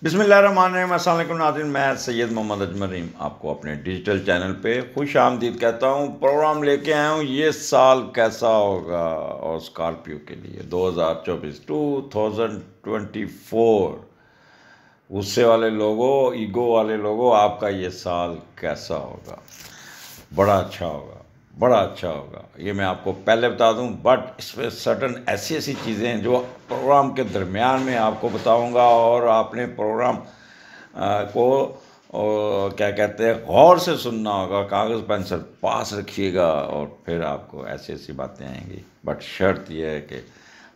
बिस्मिल्लाहिर्रहमानिर्रहीम। अस्सलाम वालेकुम नाज़रीन, मैं सैयद मोहम्मद अजमल रहीम आपको अपने डिजिटल चैनल पे खुश आमदीद कहता हूँ। प्रोग्राम लेके आया हूँ ये साल कैसा होगा और स्कॉर्पियो के लिए 2024 2024। गुस्से वाले लोगों, ईगो वाले लोगों, आपका ये साल कैसा होगा? बड़ा अच्छा होगा, बड़ा अच्छा होगा, ये मैं आपको पहले बता दूं। बट इसमें सर्टन ऐसी ऐसी चीज़ें हैं जो प्रोग्राम के दरमियान में आपको बताऊंगा, और आपने प्रोग्राम को क्या कहते हैं, गौर से सुनना होगा। कागज़ पेंसिल पास रखिएगा और फिर आपको ऐसी ऐसी बातें आएंगी। बट शर्त यह है कि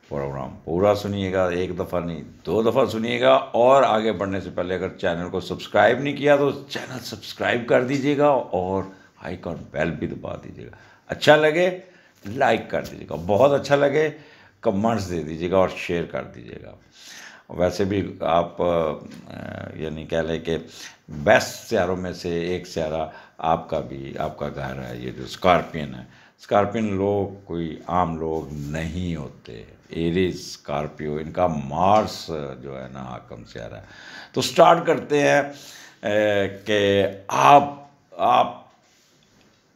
प्रोग्राम पूरा सुनिएगा, एक दफ़ा नहीं 2 दफ़ा सुनिएगा। और आगे बढ़ने से पहले अगर चैनल को सब्सक्राइब नहीं किया तो चैनल सब्सक्राइब कर दीजिएगा और आइकॉन बेल भी दबा दीजिएगा। अच्छा लगे लाइक कर दीजिएगा, बहुत अच्छा लगे कमेंट्स दे दीजिएगा और शेयर कर दीजिएगा। वैसे भी आप यानी कह लें कि बेस्ट सियारों में से एक सियारा आपका घर है। ये जो स्कॉर्पियन है, स्कॉर्पियन लोग कोई आम लोग नहीं होते। एरीज स्कॉर्पियो, इनका मार्स जो है ना हाकम सियारा है। तो स्टार्ट करते हैं कि आप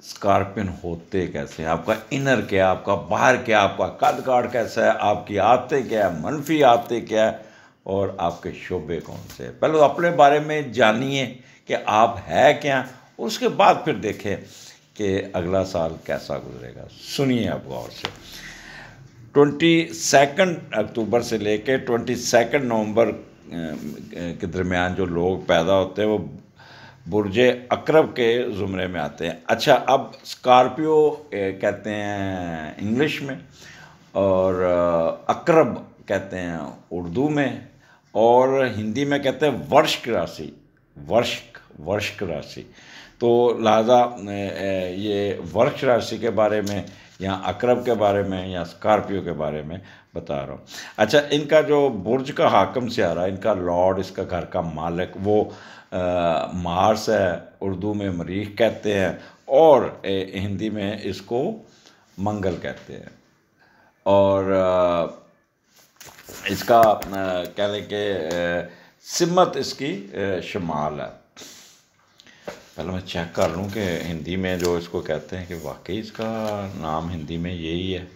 स्कॉर्पियन होते कैसे हैं, आपका इनर क्या, आपका बाहर क्या, आपका कद काठ कैसा है, आपकी आदतें क्या है, मनफी आदतें क्या है, और आपके शोबे कौन से हैं। पहले तो अपने बारे में जानिए कि आप है क्या, उसके बाद फिर देखें कि अगला साल कैसा गुजरेगा। सुनिए आप गौर से। 22 अक्टूबर से लेकर 22 नवंबर के दरमियान जो लोग पैदा होते हैं वो बुर्जे अकरब के ज़ुमरे में आते हैं। अच्छा, अब स्कॉर्पियो कहते हैं इंग्लिश में, और अकरब कहते हैं उर्दू में, और हिंदी में कहते हैं वर्ष राशि, वर्ष राशि। तो लिहाजा ये वर्ष राशि के बारे में या अकरब के बारे में या स्कॉर्पियो के बारे में बता रहा हूँ। अच्छा, इनका जो बुर्ज का हाकम सियारा, इनका लॉर्ड, इसका घर का मालिक वो मार्स है। उर्दू में मरीख कहते हैं और हिंदी में इसको मंगल कहते हैं। और इसका कह लें कि सिमत इसकी शुमाल है। पहले मैं चेक कर लूँ कि हिंदी में जो इसको कहते हैं कि वाकई इसका नाम हिंदी में यही है।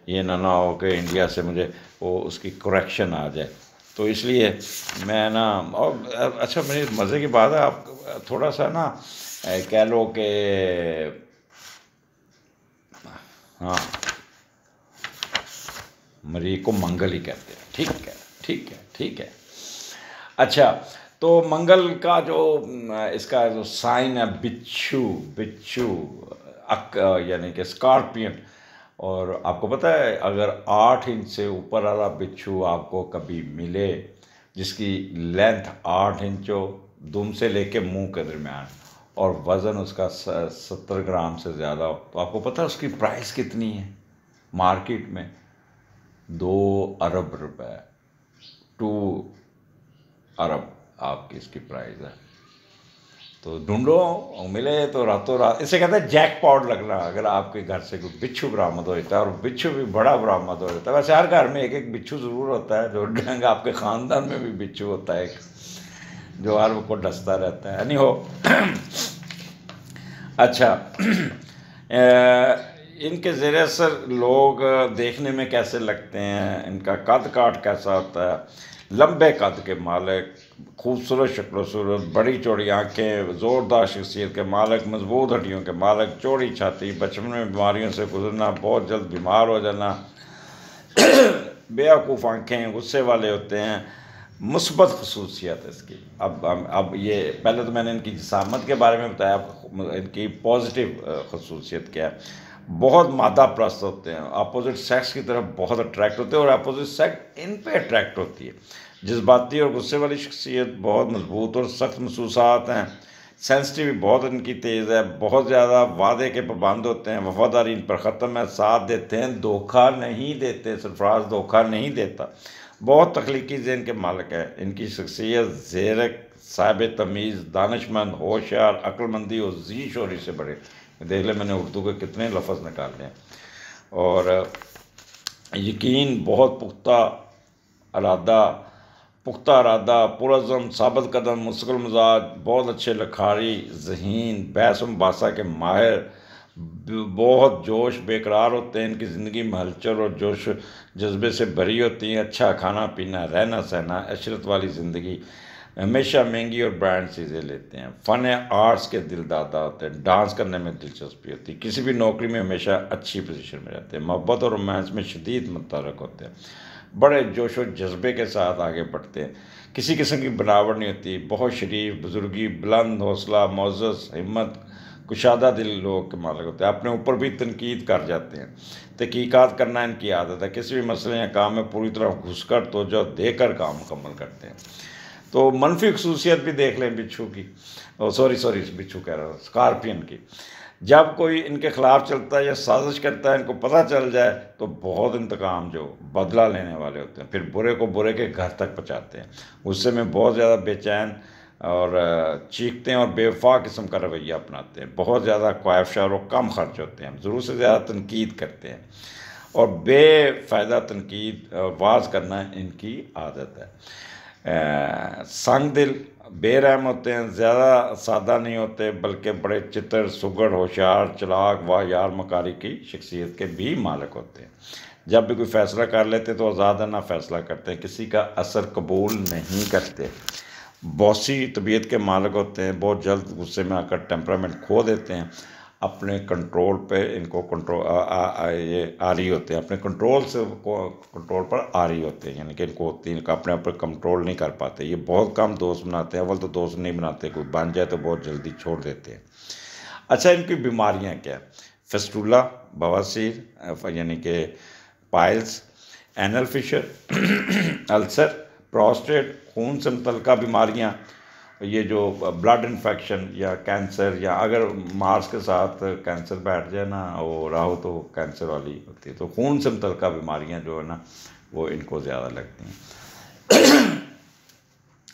ये ना हो कि इंडिया से मुझे वो उसकी करेक्शन आ जाए, तो इसलिए मैं ना। और अच्छा, मेरी मज़े की बात है, आप थोड़ा सा ना कह लो कि हाँ, मरीख को मंगल ही कहते हैं। ठीक है, ठीक है, ठीक है। अच्छा, तो मंगल का जो इसका जो साइन है बिच्छू, बिच्छू यानी कि स्कॉर्पियन। और आपको पता है, अगर 8 इंच से ऊपर वाला बिच्छू आपको कभी मिले जिसकी लेंथ 8 इंच हो, दुम से लेके मुंह के दरमियान, और वज़न उसका 70 ग्राम से ज़्यादा हो, तो आपको पता है उसकी प्राइस कितनी है मार्केट में? 2 अरब रुपए, 2 अरब आपकी इसकी प्राइस है। तो ढूंढो, मिले तो रातों रात। इसे कहते हैं जैकपॉट लगना, अगर आपके घर से कोई बिच्छू बरामद हो जाता है, और बिच्छू भी बड़ा बरामद हो जाता है। वैसे हर घर में एक एक बिच्छू ज़रूर होता है, जो ढंग आपके ख़ानदान में भी बिच्छू होता है एक, जो हर को डसता रहता है, नहीं हो। अच्छा, इनके ज़ेर असर लोग देखने में कैसे लगते हैं, इनका कद काठ कैसा होता है? लंबे कद के मालिक, खूबसूरत शक्ल सूरत, बड़ी चौड़ी आंखें, ज़ोरदार शख्सियत के मालिक, मजबूत हड्डियों के मालिक, चौड़ी छाती, बचपन में बीमारियों से गुजरना, बहुत जल्द बीमार हो जाना, बेवकूफ़ आंखें, गुस्से वाले होते हैं। मुस्बत खसूसियत इसकी। अब ये पहले तो मैंने इनकी जिसामत के बारे में बताया, इनकी पॉजिटिव खसूसियत क्या है? बहुत मादा प्रस्त होते हैं, अपोजिट सेक्स की तरफ बहुत अट्रैक्ट होते हैं, और अपोजिट सेक्स इन पे अट्रैक्ट होती है। जज्बाती और गुस्से वाली शख्सियत, बहुत मजबूत और सख्त महसूसात हैं। सेंसिटिव बहुत इनकी तेज़ है, बहुत ज़्यादा वादे के पाबंद होते हैं, वफादारी इन पर ख़त्म है, साथ देते हैं, धोखा नहीं देते, सरफराज धोखा नहीं देता। बहुत तख्लीकी ज़हन के मालिक है। इनकी शख्सियत ज़ेरक, साहिब तमीज़, दानिशमंद, होशियार, अक्लमंदी और जी शोरी से बड़े। देख ले मैंने उर्दू के कितने लफ्ज़ निकाले हैं। और यकीन, बहुत पुख्ता इरादा, पुख्ता इरादा, पुरज़म, साबित कदम, मुस्तकिल मिजाज, बहुत अच्छे लखारी, ज़हीन, बहस मुबासा के माहिर, बहुत जोश बेकरार होते हैं। इनकी ज़िंदगी में हलचल और जोश जज्बे से भरी होती है। अच्छा खाना पीना, रहना सहना, अशरत वाली ज़िंदगी, हमेशा महंगी और ब्रांड चीज़ें लेते हैं। फ़न आर्ट्स के दिलदादा होते हैं। डांस करने में दिलचस्पी होती है। किसी भी नौकरी में हमेशा अच्छी पोजीशन में रहते हैं। मोहब्बत और रोमांस में शदीद मुतहरक होते हैं। बड़े जोश व जज्बे के साथ आगे बढ़ते हैं। किसी किस्म की बनावट नहीं होती। बहुत शरीफ, बुजुर्गी, बुलंद हौसला, मोअज़्ज़ज़, हिम्मत, कुशादा दिल लोग के मालिक होते हैं। अपने ऊपर भी तनकीद कर जाते हैं। तहकीकात करना इनकी आदत है। किसी भी मसले या काम में पूरी तरह घुसकर तवज्जो देकर काम मुकम्मल करते हैं। तो मनफी खसूसियत भी देख लें बिच्छू की, सॉरी बिच्छू कह रहा हूँ, स्कॉर्पियन की। जब कोई इनके ख़िलाफ़ चलता है या साजिश करता है, इनको पता चल जाए तो बहुत इंतकाम जो बदला लेने वाले होते हैं। फिर बुरे को बुरे के घर तक पहुँचाते हैं। गुस्से में बहुत ज़्यादा बेचैन और चीखते हैं और बेवफा किस्म का रवैया अपनाते हैं। बहुत ज़्यादा ख्वाहिशा और कम खर्च होते हैं। ज़रूर से ज़्यादा तनकीद करते हैं और बेफ़ायदा तनकीद और वाज करना इनकी आदत है। संग दिल, बेरहम होते हैं। ज़्यादा सादा नहीं होते बल्कि बड़े चित्र, सुगड़, होशियार, चलाक, वाहियात, मकारी की शख्सियत के भी मालिक होते हैं। जब भी कोई फ़ैसला कर लेते तो आज़ादाना फ़ैसला करते हैं। किसी का असर कबूल नहीं करते। बॉसी तबीयत के मालिक होते हैं। बहुत जल्द गुस्से में आकर टेम्परामेंट खो देते हैं। अपने कंट्रोल पे इनको ये आरी होते हैं। अपने कंट्रोल से कंट्रोल पर आरी होते हैं, यानी कि इनको होती है अपने आप पर कंट्रोल नहीं कर पाते। ये बहुत कम दोस्त बनाते हैं। अव्वल तो दोस्त नहीं बनाते, कोई बन जाए तो बहुत जल्दी छोड़ देते हैं। अच्छा, इनकी बीमारियां क्या है? फिस्टुला, बवासीर यानी कि piles, anal fissure, ulcer, prostate, खून से मुतल्लिका बीमारियां, ये जो ब्लड इन्फेक्शन या कैंसर, या अगर मार्स के साथ कैंसर बैठ जाए ना वो राहु तो कैंसर वाली होती है। तो खून से मुतल्लिका बीमारियां जो है ना वो इनको ज़्यादा लगती हैं।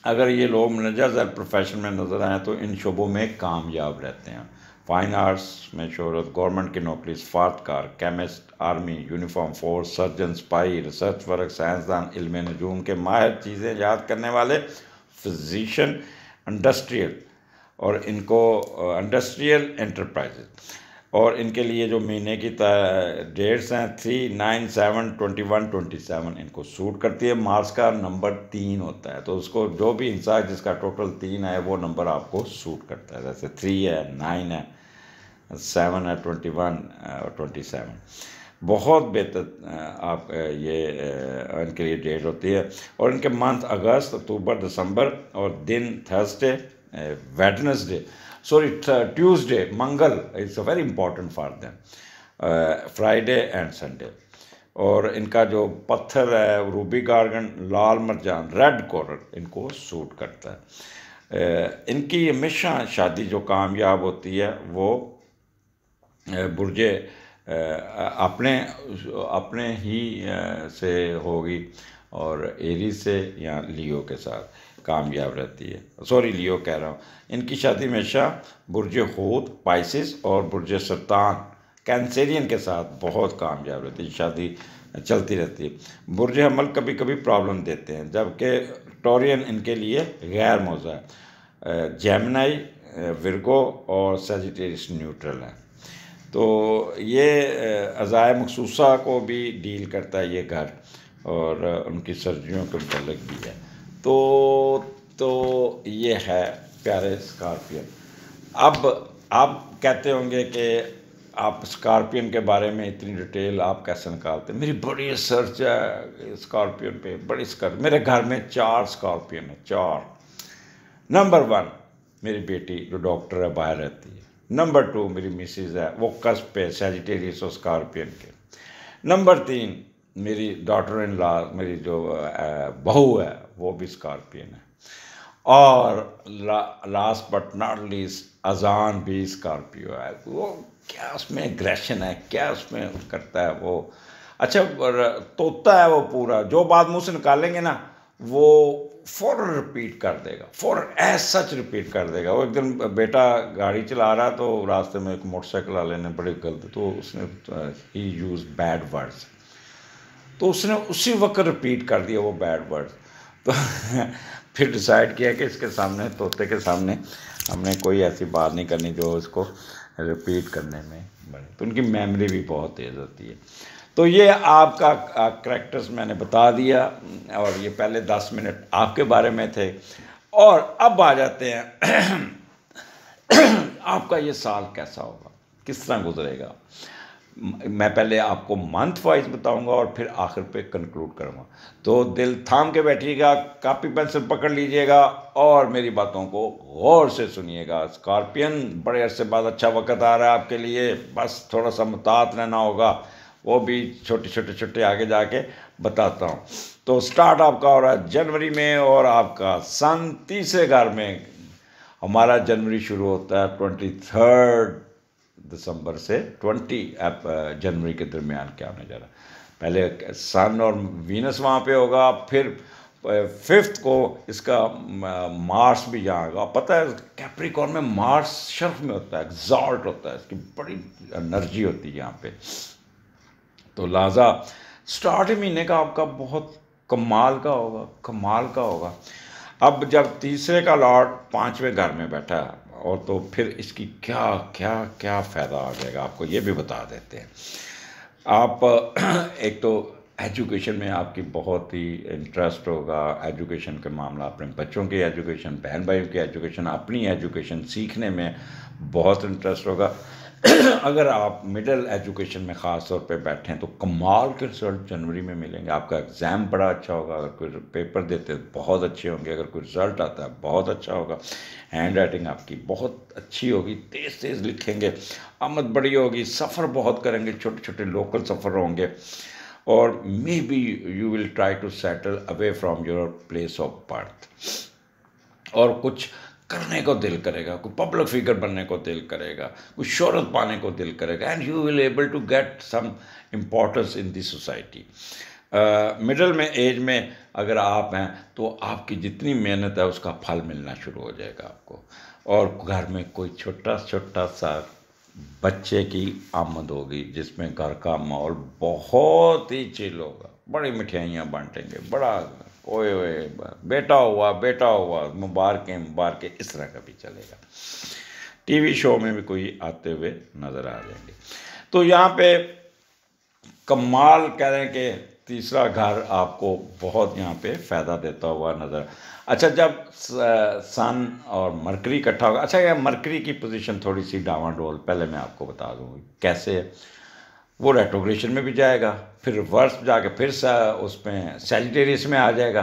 अगर ये लोग मनजर प्रोफेशन में नज़र आएँ तो इन शोबों में कामयाब रहते हैं। फ़ाइन आर्ट्स में शोहरत, गवर्नमेंट की नौकरी, सफारतकार, chemist, army, uniform force, surgeon, spy, research work, साइंसदान, इल्म नजूम के माहिर, चीज़ें याद करने वाले, फिजिशियन, इंडस्ट्रियल और इनको इंडस्ट्रियल एंटरप्राइजेज। और इनके लिए जो महीने की डेट्स हैं 3, 9, 7, 21, 27 इनको सूट करती है। मार्स का नंबर 3 होता है, तो उसको जो भी इंसान जिसका टोटल 3 है वो नंबर आपको सूट करता है। जैसे 3 है, 9 है, 7 है, 21 और 27 बहुत बेहतर आप ये इनके लिए डेट होती है। और इनके मंथ अगस्त, अक्टूबर, दिसंबर और दिन Thursday, Wednesday, sorry Tuesday, Mangal it's a very important for them, Friday and Sunday. और इनका जो पत्थर है रूबी गार्गन, लाल मरजान, रेड कोरल इनको सूट करता है। इनकी हमेशा शादी जो कामयाब होती है वो बुर्जे अपने ही से होगी और एरी से या लियो के साथ कामयाब रहती है। सॉरी, लियो कह रहा हूँ। इनकी शादी हमेशा बुर्ज हूत, पाइसिस और बुर्ज सरतान, कैंसेरियन के साथ बहुत कामयाब रहती है। शादी चलती रहती है। बुर्ज हमल कभी कभी प्रॉब्लम देते हैं, जबकि टोरियन इनके लिए गैर मौज़ा है। जेमिनी, विर्गो और सजिटेरियस न्यूट्रल है। तो ये अज़ाए मखसूसा को भी डील करता है ये घर, और उनकी सर्जियों के मुतल्लिक भी है। तो ये है प्यारे स्कॉर्पियन। अब आप कहते होंगे कि आप स्कॉर्पियन के बारे में इतनी डिटेल आप कैसे निकालते हैं? मेरी बड़ी रिसर्च है स्कॉर्पियन पे, बड़ी मेरे घर में 4 स्कॉर्पियन है, 4। नंबर 1 मेरी बेटी जो डॉक्टर है, बाहर रहती है। नंबर 2 मेरी मिसेज है, वो कस्प पे सैजिटेरियस और स्कॉर्पियन के। नंबर 3 मेरी डॉटर इन लॉ, मेरी जो बहू है वो भी स्कॉर्पियन है। और लास्ट बट नॉट लीस्ट अजान भी स्कॉर्पियो है। वो क्या उसमें एग्रेशन है, क्या उसमें करता है वो। अच्छा, तोता है वो पूरा, जो बात मुँह से निकालेंगे ना वो फ़ौरन रिपीट कर देगा, फ़ौरन एज सच रिपीट कर देगा। वो एक दिन बेटा गाड़ी चला रहा तो रास्ते में एक मोटरसाइकिल वाले ने बड़ी गलत, तो उसने ही यूज़ बैड वर्ड्स, तो उसने उसी वक्त रिपीट कर दिया वो बैड वर्ड्स। तो फिर डिसाइड किया कि इसके सामने, तोते के सामने हमने कोई ऐसी बात नहीं करनी जो उसको रिपीट करने में बने, तो उनकी मेमोरी भी बहुत तेज़ होती है। तो ये आपका करैक्टर्स मैंने बता दिया, और ये पहले 10 मिनट आपके बारे में थे। और अब आ जाते हैं आपका ये साल कैसा होगा, किस तरह गुजरेगा। मैं पहले आपको मंथ वाइज बताऊंगा और फिर आखिर पे कंक्लूड करूंगा। तो दिल थाम के बैठिएगा, कापी पेंसिल पकड़ लीजिएगा और मेरी बातों को गौर से सुनिएगा। स्कॉर्पियन, बड़े अरसे बाद अच्छा वक्त आ रहा है आपके लिए, बस थोड़ा सा मुतात रहना होगा, वो भी छोटे आगे जाके बताता हूँ। तो स्टार्ट आपका हो रहा है जनवरी में, और आपका सन तीसरे घर में। हमारा जनवरी शुरू होता है 23 दिसंबर से 20 जनवरी के दरमियान क्या होने जा रहा है। पहले सन और वीनस वहाँ पे होगा, फिर 5 को इसका मार्स भी यहाँ आएगा। पता है कैप्रिकॉर्न में मार्स शर्फ में होता है, एग्जॉल्ट होता है, इसकी बड़ी एनर्जी होती है यहाँ पे। तो लिहाजा स्टार्ट महीने का आपका बहुत कमाल का होगा। अब जब तीसरे का लॉर्ड 5वें घर में बैठा है, और तो फिर इसकी क्या क्या क्या फ़ायदा आ जाएगा आपको ये भी बता देते हैं। आप एक तो एजुकेशन में आपकी बहुत ही इंटरेस्ट होगा, एजुकेशन के मामला, अपने बच्चों की एजुकेशन, बहन भाइयों की एजुकेशन, अपनी एजुकेशन सीखने में बहुत इंटरेस्ट होगा। अगर आप मिडिल एजुकेशन में ख़ास तौर पे बैठे हैं तो कमाल के रिजल्ट जनवरी में मिलेंगे। आपका एग्ज़ाम बड़ा अच्छा होगा, अगर कोई पेपर देते हैं बहुत अच्छे होंगे, अगर कोई रिज़ल्ट आता है बहुत अच्छा होगा। हैंड राइटिंग आपकी बहुत अच्छी होगी, तेज़ लिखेंगे, आमद बड़ी होगी, सफ़र बहुत करेंगे, छोटे लोकल सफ़र होंगे, और may be you will try to settle away from your place of birth. और कुछ करने को दिल करेगा, कोई पब्लिक फिगर बनने को दिल करेगा, कोई शोहरत पाने को दिल करेगा, and you will able to get some importance in this society. Middle में एज में अगर आप हैं तो आपकी जितनी मेहनत है उसका फल मिलना शुरू हो जाएगा आपको, और घर में कोई छोटा सा बच्चे की आमद होगी जिसमें घर का माहौल बहुत ही चिल होगा, बड़ी मिठाइयाँ बांटेंगे, बड़ा ओए बेटा हुआ मुबारकें, इस तरह का भी चलेगा। टीवी शो में भी कोई आते हुए नज़र आ जाएंगे। तो यहाँ पे कमाल कह रहे हैं कि तीसरा घर आपको बहुत यहाँ पे फ़ायदा देता हुआ नज़र। अच्छा, जब सन और मरकरी इकट्ठा होगा, अच्छा यह मरकरी की पोजीशन थोड़ी सी डावाडोल, पहले मैं आपको बता दूँ कैसे है। वो रेट्रोग्रेशन में भी जाएगा, फिर रिवर्स जाके फिर उसमें सैजिटेरियस में आ जाएगा।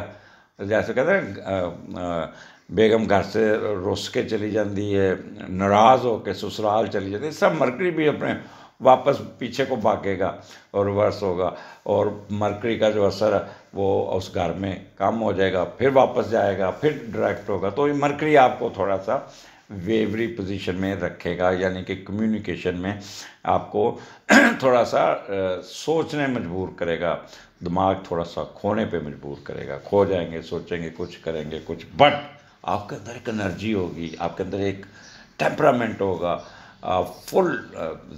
जैसे कहते हैं बेगम घर से रुस के चली जाती है, नाराज़ होकर ससुराल चली जाती है, सब मरकरी भी अपने वापस पीछे को भागेगा और रिवर्स होगा, और मरकरी का जो असर है वो उस घर में कम हो जाएगा, फिर वापस जाएगा, फिर डायरेक्ट होगा। तो ये मरकरी आपको थोड़ा सा वेवरी पोजीशन में रखेगा, यानी कि कम्युनिकेशन में आपको थोड़ा सा सोचने मजबूर करेगा, दिमाग थोड़ा सा खोने पे मजबूर करेगा, खो जाएंगे, सोचेंगे कुछ, करेंगे कुछ, बट आपके अंदर एक एनर्जी होगी, आपके अंदर एक टेम्परामेंट होगा, फुल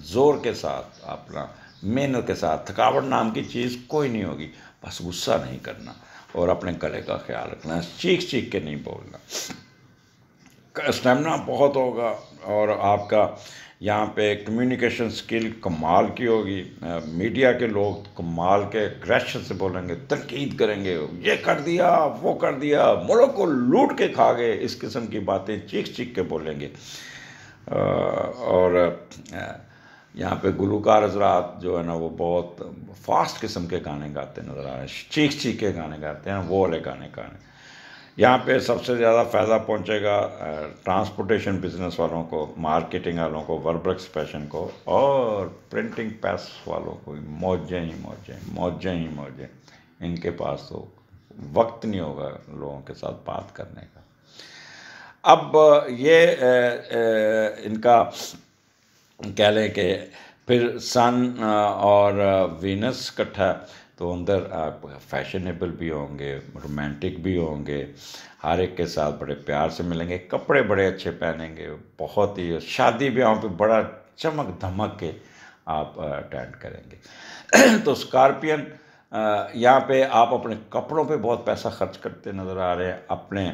ज़ोर के साथ, अपना मेहनत के साथ, थकावट नाम की चीज़ कोई नहीं होगी। बस गुस्सा नहीं करना और अपने गले का ख्याल रखना, चीख के नहीं बोलना, स्टेमिना बहुत होगा, और आपका यहाँ पे कम्युनिकेशन स्किल कमाल की होगी। मीडिया के लोग कमाल के एग्रेशन से बोलेंगे, तनकीद करेंगे, ये कर दिया, वो कर दिया, मुल्क को लूट के खा गए, इस किस्म की बातें चीख के बोलेंगे। और यहाँ पे गुलूकार हजरात जो है ना वो बहुत फास्ट किस्म के गाने गाते नज़र आ रहे हैं, चीख के गाने गाते हैं, वो वाले गाने गाने। यहाँ पे सबसे ज़्यादा फ़ायदा पहुँचेगा ट्रांसपोर्टेशन बिजनेस वालों को, मार्केटिंग वालों को, वर्ब एक्सप्रेशन को, और प्रिंटिंग प्रेस वालों को। मौजें ही मौजें, इनके पास तो वक्त नहीं होगा लोगों के साथ बात करने का। अब ये इनका कह लें कि फिर सन और वीनस इकट्ठा, तो अंदर आप फैशनेबल भी होंगे, रोमांटिक भी होंगे, हर एक के साथ बड़े प्यार से मिलेंगे, कपड़े बड़े अच्छे पहनेंगे, बहुत ही शादी ब्याहों पे बड़ा चमक धमक के आप अटेंड करेंगे। तो स्कॉर्पियन यहाँ पे आप अपने कपड़ों पे बहुत पैसा खर्च करते नज़र आ रहे हैं, अपने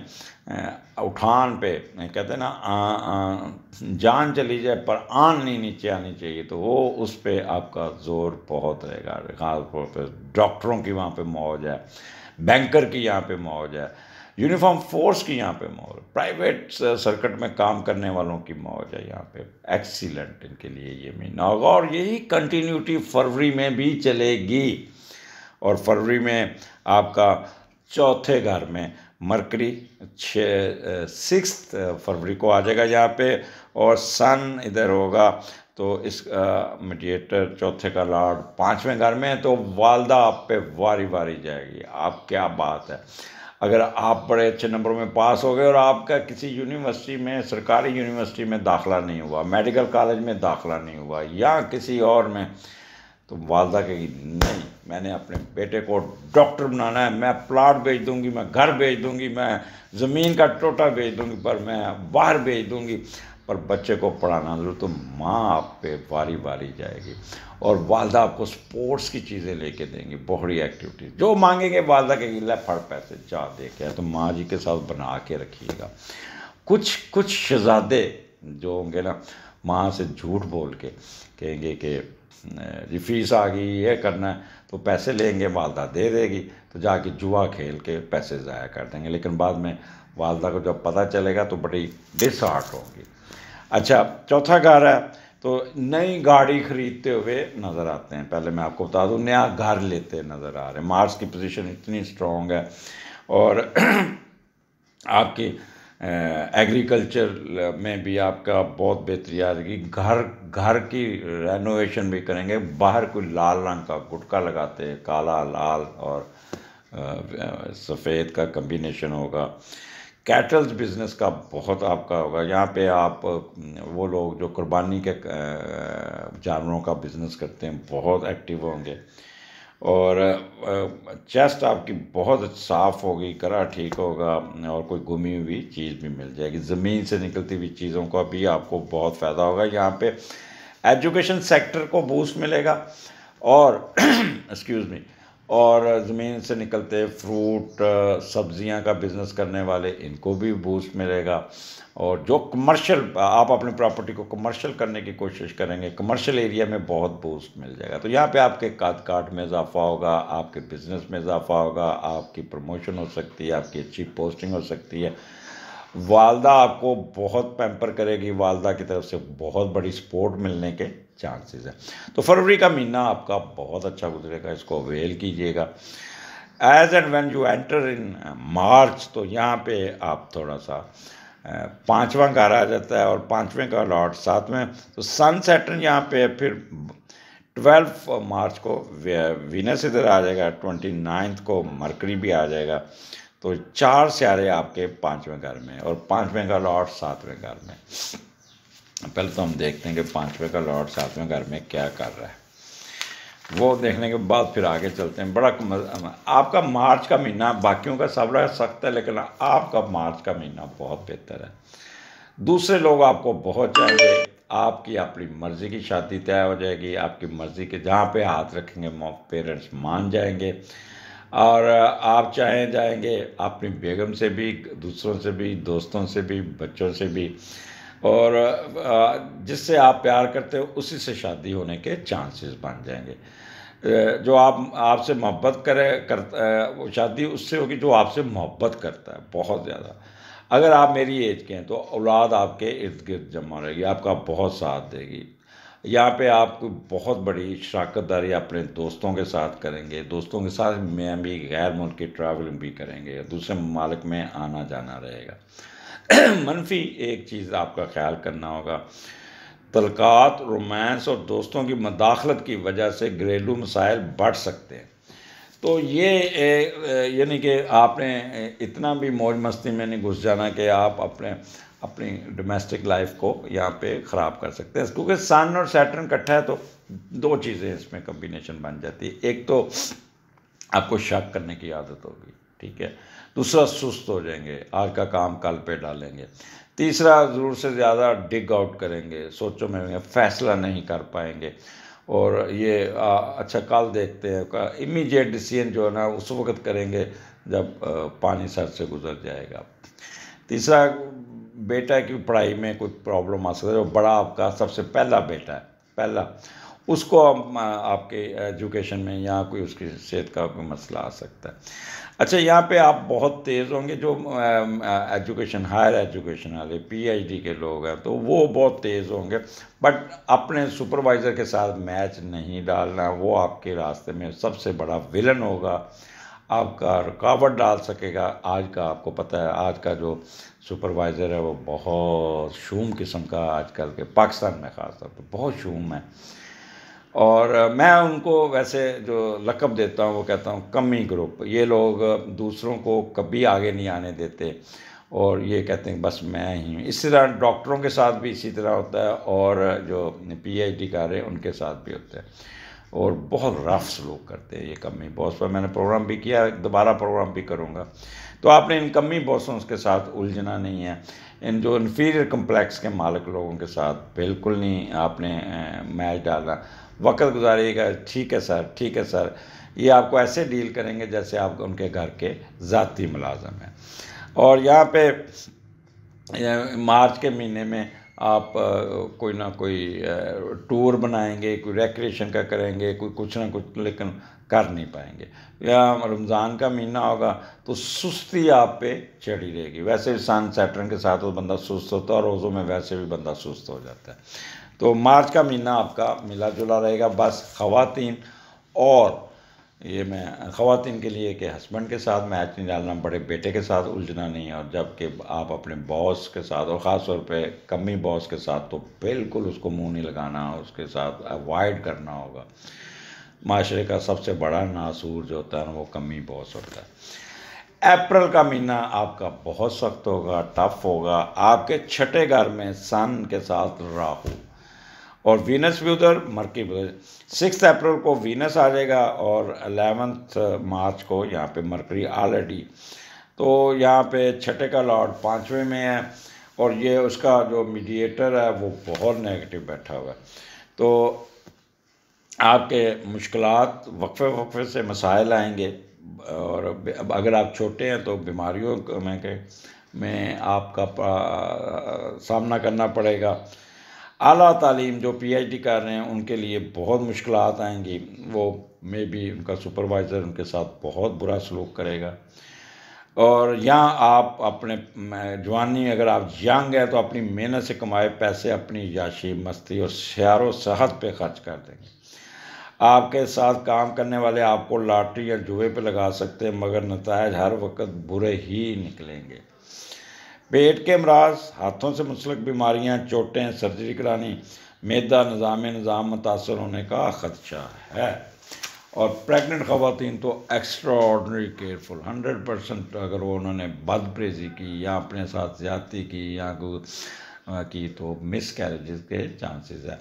उठान पे कहते हैं ना जान चली जाए पर आन नहीं नीचे आनी चाहिए, तो वो उस पर आपका जोर बहुत रहेगा। खास तौर पर डॉक्टरों की वहाँ पे मौज है, बैंकर की यहाँ पे मौज है, यूनिफॉर्म फोर्स की यहाँ पे मौज, प्राइवेट सर्किट में काम करने वालों की मौज है यहाँ पे। एक्सीलेंट इनके लिए ये महीना होगा और यही कंटिन्यूटी फरवरी में भी चलेगी। और फरवरी में आपका चौथे घर में मरकरी 6 फरवरी को आ जाएगा यहाँ पे, और सन इधर होगा, तो इस मीडिएटर चौथे का लॉर्ड 5वें घर में है, तो वालदा आप पे वारी वारी जाएगी। आप क्या बात है, अगर आप बड़े अच्छे नंबरों में पास हो गए और आपका किसी यूनिवर्सिटी में, सरकारी यूनिवर्सिटी में दाखिला नहीं हुआ, मेडिकल कॉलेज में दाखिला नहीं हुआ या किसी और में, तो वालदा कहेगी नहीं, मैंने अपने बेटे को डॉक्टर बनाना है, मैं प्लाट बेच दूंगी, मैं घर बेच दूंगी, मैं ज़मीन का टोटा बेच दूंगी, पर मैं बाहर बेच दूंगी, पर बच्चे को पढ़ाना जरूर। तो माँ आप पे बारी बारी जाएगी और वालदा आपको स्पोर्ट्स की चीज़ें लेके देंगी, बड़ी एक्टिविटी जो मांगेंगे वालदा के गिला फड़ पैसे जा दे के, तो माँ जी के साथ बना के रखिएगा। कुछ शहजादे जो होंगे ना, माँ से झूठ बोल के कहेंगे कि जी फीस आ गई, ये करना है, तो पैसे लेंगे, वालदा दे देगी, तो जाके जुआ खेल के पैसे ज़ाया कर देंगे, लेकिन बाद में वालदा को जब पता चलेगा तो बड़ी डिसहार्ट होंगी। अच्छा, चौथा घर है, तो नई गाड़ी खरीदते हुए नज़र आते हैं। पहले मैं आपको बता दूं, नया घर लेते नज़र आ रहे हैं। मार्स की पोजीशन इतनी स्ट्रॉन्ग है और आपकी एग्रीकल्चर में भी आपका बहुत बेहतरी आ जाएगी। घर की रेनोवेशन भी करेंगे, बाहर कोई लाल रंग का गुटका लगाते हैं, काला लाल और सफ़ेद का कम्बिनेशन होगा। कैटल्स बिज़नेस का बहुत आपका होगा, यहाँ पे आप वो लोग जो कुर्बानी के जानवरों का बिज़नेस करते हैं बहुत एक्टिव होंगे। और चेस्ट आपकी बहुत साफ़ होगी, गला ठीक होगा और कोई गुमी हुई चीज़ भी मिल जाएगी। ज़मीन से निकलती हुई चीज़ों का भी आपको बहुत फ़ायदा होगा। यहाँ पे एजुकेशन सेक्टर को बूस्ट मिलेगा और एक्सक्यूज़ मी, और ज़मीन से निकलते फ्रूट सब्जियां का बिज़नेस करने वाले, इनको भी बूस्ट मिलेगा। और जो कमर्शियल, आप अपनी प्रॉपर्टी को कमर्शियल करने की कोशिश करेंगे, कमर्शियल एरिया में बहुत बूस्ट मिल जाएगा। तो यहाँ पे आपके काट में इजाफा होगा, आपके बिज़नेस में इजाफा होगा, आपकी प्रमोशन हो सकती है, आपकी अच्छी पोस्टिंग हो सकती है। वालदा आपको बहुत पैम्पर करेगी, वालदा की तरफ से बहुत बड़ी सपोर्ट मिलने के चांसेस हैं। तो फरवरी का महीना आपका बहुत अच्छा गुजरेगा, इसको अवेल कीजिएगा। As and when you enter in March, तो यहाँ पे आप थोड़ा सा 5वां घर आ जाता है और 5वें का लॉर्ड 7वें, तो सन सैटर्न यहाँ पे फिर 12 मार्च को वीनस इधर आ जाएगा, 29 को मरकरी भी आ जाएगा। तो 4 सियारे आपके 5वें घर में और 5वें का लॉर्ड 7वें घर में। पहले तो हम देखते हैं कि 5वें का लॉर्ड 7वें घर में क्या कर रहा है, वो देखने के बाद फिर आगे चलते हैं। बड़ा आपका मार्च का महीना बाकियों का सब रह सकता है, लेकिन आपका मार्च का महीना बहुत बेहतर है। दूसरे लोग आपको बहुत चाहेंगे, आपकी अपनी मर्ज़ी की शादी तय हो जाएगी, आपकी मर्ज़ी के जहाँ पे हाथ रखेंगे पेरेंट्स मान जाएंगे, और आप चाहे जाएंगे अपनी बेगम से भी, दूसरों से भी, दोस्तों से भी, बच्चों से भी, और जिससे आप प्यार करते हो उसी से शादी होने के चांसेस बन जाएंगे। जो आपसे मोहब्बत करता है, वो शादी उससे होगी जो आपसे मोहब्बत करता है बहुत ज़्यादा। अगर आप मेरी एज के हैं तो औलाद आपके इर्द गिर्द जमा रहेगी, आपका बहुत साथ देगी। यहाँ पे आप बहुत बड़ी शराकतदारी अपने दोस्तों के साथ करेंगे, दोस्तों के साथ में भी गैर मुल्की ट्रैवलिंग भी करेंगे, दूसरे ममालिक में आना जाना रहेगा। मनफी एक चीज़ आपका ख्याल करना होगा, तलकात, रोमांस और दोस्तों की मदाखलत की वजह से घरेलू मसाइल बढ़ सकते हैं। तो ये यानी कि आपने इतना भी मौज मस्ती में नहीं घुस जाना कि आप अपनी डोमेस्टिक लाइफ को यहाँ पे ख़राब कर सकते हैं, क्योंकि सन और सैटर्न इकट्ठा है तो 2 चीज़ें इसमें कम्बिनेशन बन जाती है। एक तो आपको शक करने की आदत होगी, ठीक है, दूसरा सुस्त हो जाएंगे, आज का काम कल पे डालेंगे, तीसरा ज़रूर से ज़्यादा डिग आउट करेंगे, सोचो में फैसला नहीं कर पाएंगे, और ये अच्छा कल देखते हैं, इमीडिएट डिसीजन जो है ना उस वक्त करेंगे जब पानी सर से गुजर जाएगा। तीसरा, बेटा की पढ़ाई में कोई प्रॉब्लम आ सकता है, जो बड़ा आपका सबसे पहला बेटा है, पहला, उसको आपके एजुकेशन में या कोई उसकी सेहत का कोई मसला आ सकता है। अच्छा, यहाँ पे आप बहुत तेज़ होंगे, जो एजुकेशन, हायर एजुकेशन वाले पीएचडी के लोग हैं तो वो बहुत तेज़ होंगे, बट अपने सुपरवाइज़र के साथ मैच नहीं डालना, वो आपके रास्ते में सबसे बड़ा विलन होगा, आपका रुकावट डाल सकेगा। आज का आपको पता है, आज का जो सुपरवाइज़र है वो बहुत शूम किस्म का, आजकल के पाकिस्तान में ख़ास तौर पर बहुत शूम है। और मैं उनको वैसे जो लक़ब देता हूँ वो कहता हूँ कमी ग्रुप। ये लोग दूसरों को कभी आगे नहीं आने देते और ये कहते हैं बस मैं ही हूँ। इसी तरह डॉक्टरों के साथ भी इसी तरह होता है और जो पीएचडी कर रहे हैं उनके साथ भी होता है, और बहुत रफ सलूक करते हैं ये कमी बॉस पर। मैंने प्रोग्राम भी किया, दोबारा प्रोग्राम भी करूँगा। तो आपने इन कमी बॉसों के साथ उलझना नहीं है, इन जो इन्फीरियर कम्प्लेक्स के मालिक लोगों के साथ बिल्कुल नहीं आपने मैच डालना। वक्त गुजारिएगा, ठीक है सर, ठीक है सर, ये आपको ऐसे डील करेंगे जैसे आप उनके घर के ज़ाती मुलाजम हैं। और यहाँ पे मार्च के महीने में आप कोई ना कोई टूर बनाएंगे, कोई रिक्रिएशन का करेंगे, कोई कुछ ना कुछ, लेकिन कर नहीं पाएंगे। या रमज़ान का महीना होगा तो सुस्ती आप पे चढ़ी रहेगी। वैसे भी सन सैटर्न के साथ वो बंदा सुस्त होता है और रोज़ों में वैसे भी बंदा सुस्त हो जाता है। तो मार्च का महीना आपका मिला जुला रहेगा। बस ख़वातीन, और ये मैं ख़वातीन के लिए कि हस्बैंड के साथ मैच नहीं डालना, बड़े बेटे के साथ उलझना नहीं है, और जबकि आप अपने बॉस के साथ और ख़ास तौर पे कमी बॉस के साथ तो बिल्कुल उसको मुंह नहीं लगाना, उसके साथ अवॉइड करना होगा। माशरे का सबसे बड़ा नासूर जो होता है ना वो कमी बॉस होता है। अप्रैल का महीना आपका बहुत सख्त होगा, टफ होगा। आपके छठे घर में सन के साथ राहु और वीनस भी उधर, मरकरी भी उधर। 6 अप्रैल को वीनस आ जाएगा और 11 मार्च को यहाँ पे मरकरी ऑलरेडी। तो यहाँ पे छठे का लॉर्ड 5वें में है और ये उसका जो मीडिएटर है वो बहुत नेगेटिव बैठा हुआ है। तो आपके मुश्किलात वक्फे से मसाइल आएंगे, और अगर आप छोटे हैं तो बीमारियों में आपका सामना करना पड़ेगा। आला तालीम जो पीएचडी कर रहे हैं उनके लिए बहुत मुश्किलात आएंगी, वो मे बी उनका सुपरवाइज़र उनके साथ बहुत बुरा सलूक करेगा। और यहाँ आप अपने जवानी, अगर आप यंग हैं तो अपनी मेहनत से कमाए पैसे अपनी याशी मस्ती और सैर व सेहत पे खर्च कर देंगे। आपके साथ काम करने वाले आपको लॉटरी या जुए पे लगा सकते हैं, मगर नतायज हर वक्त बुरे ही निकलेंगे। पेट के अमराज, हाथों से मुंसलिक बीमारियां, चोटें, सर्जरी करानी, मैदा निज़ाम मुतासर होने का ख़दशा है। और प्रेग्नेंट ख़वातीन तो एक्स्ट्रा ऑर्डनरी केयरफुल, 100% अगर वो उन्होंने बदपरेजी की या अपने साथ ज़्यादती की या की तो मिस कैरेजेस के चांसेस है।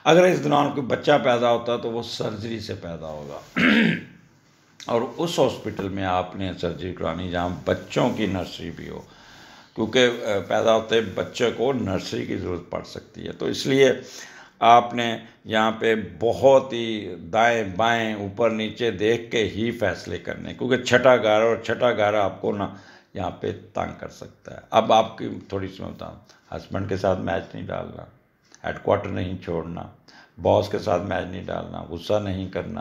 अगर इस दौरान कोई बच्चा पैदा होता है तो वो सर्जरी से पैदा होगा और उस हॉस्पिटल में आपने सर्जरी करानी जहाँ बच्चों की नर्सरी भी हो, क्योंकि पैदा होते बच्चे को नर्सरी की ज़रूरत पड़ सकती है। तो इसलिए आपने यहाँ पे बहुत ही दाएं बाएं ऊपर नीचे देख के ही फैसले करने, क्योंकि छठा घर और छठा घर आपको ना यहाँ पे तंग कर सकता है। अब आपकी थोड़ी सी मैं बताऊँ, हस्बैंड के साथ मैच नहीं डालना, हेडक्वार्टर नहीं छोड़ना, बॉस के साथ मैच नहीं डालना, गुस्सा नहीं करना,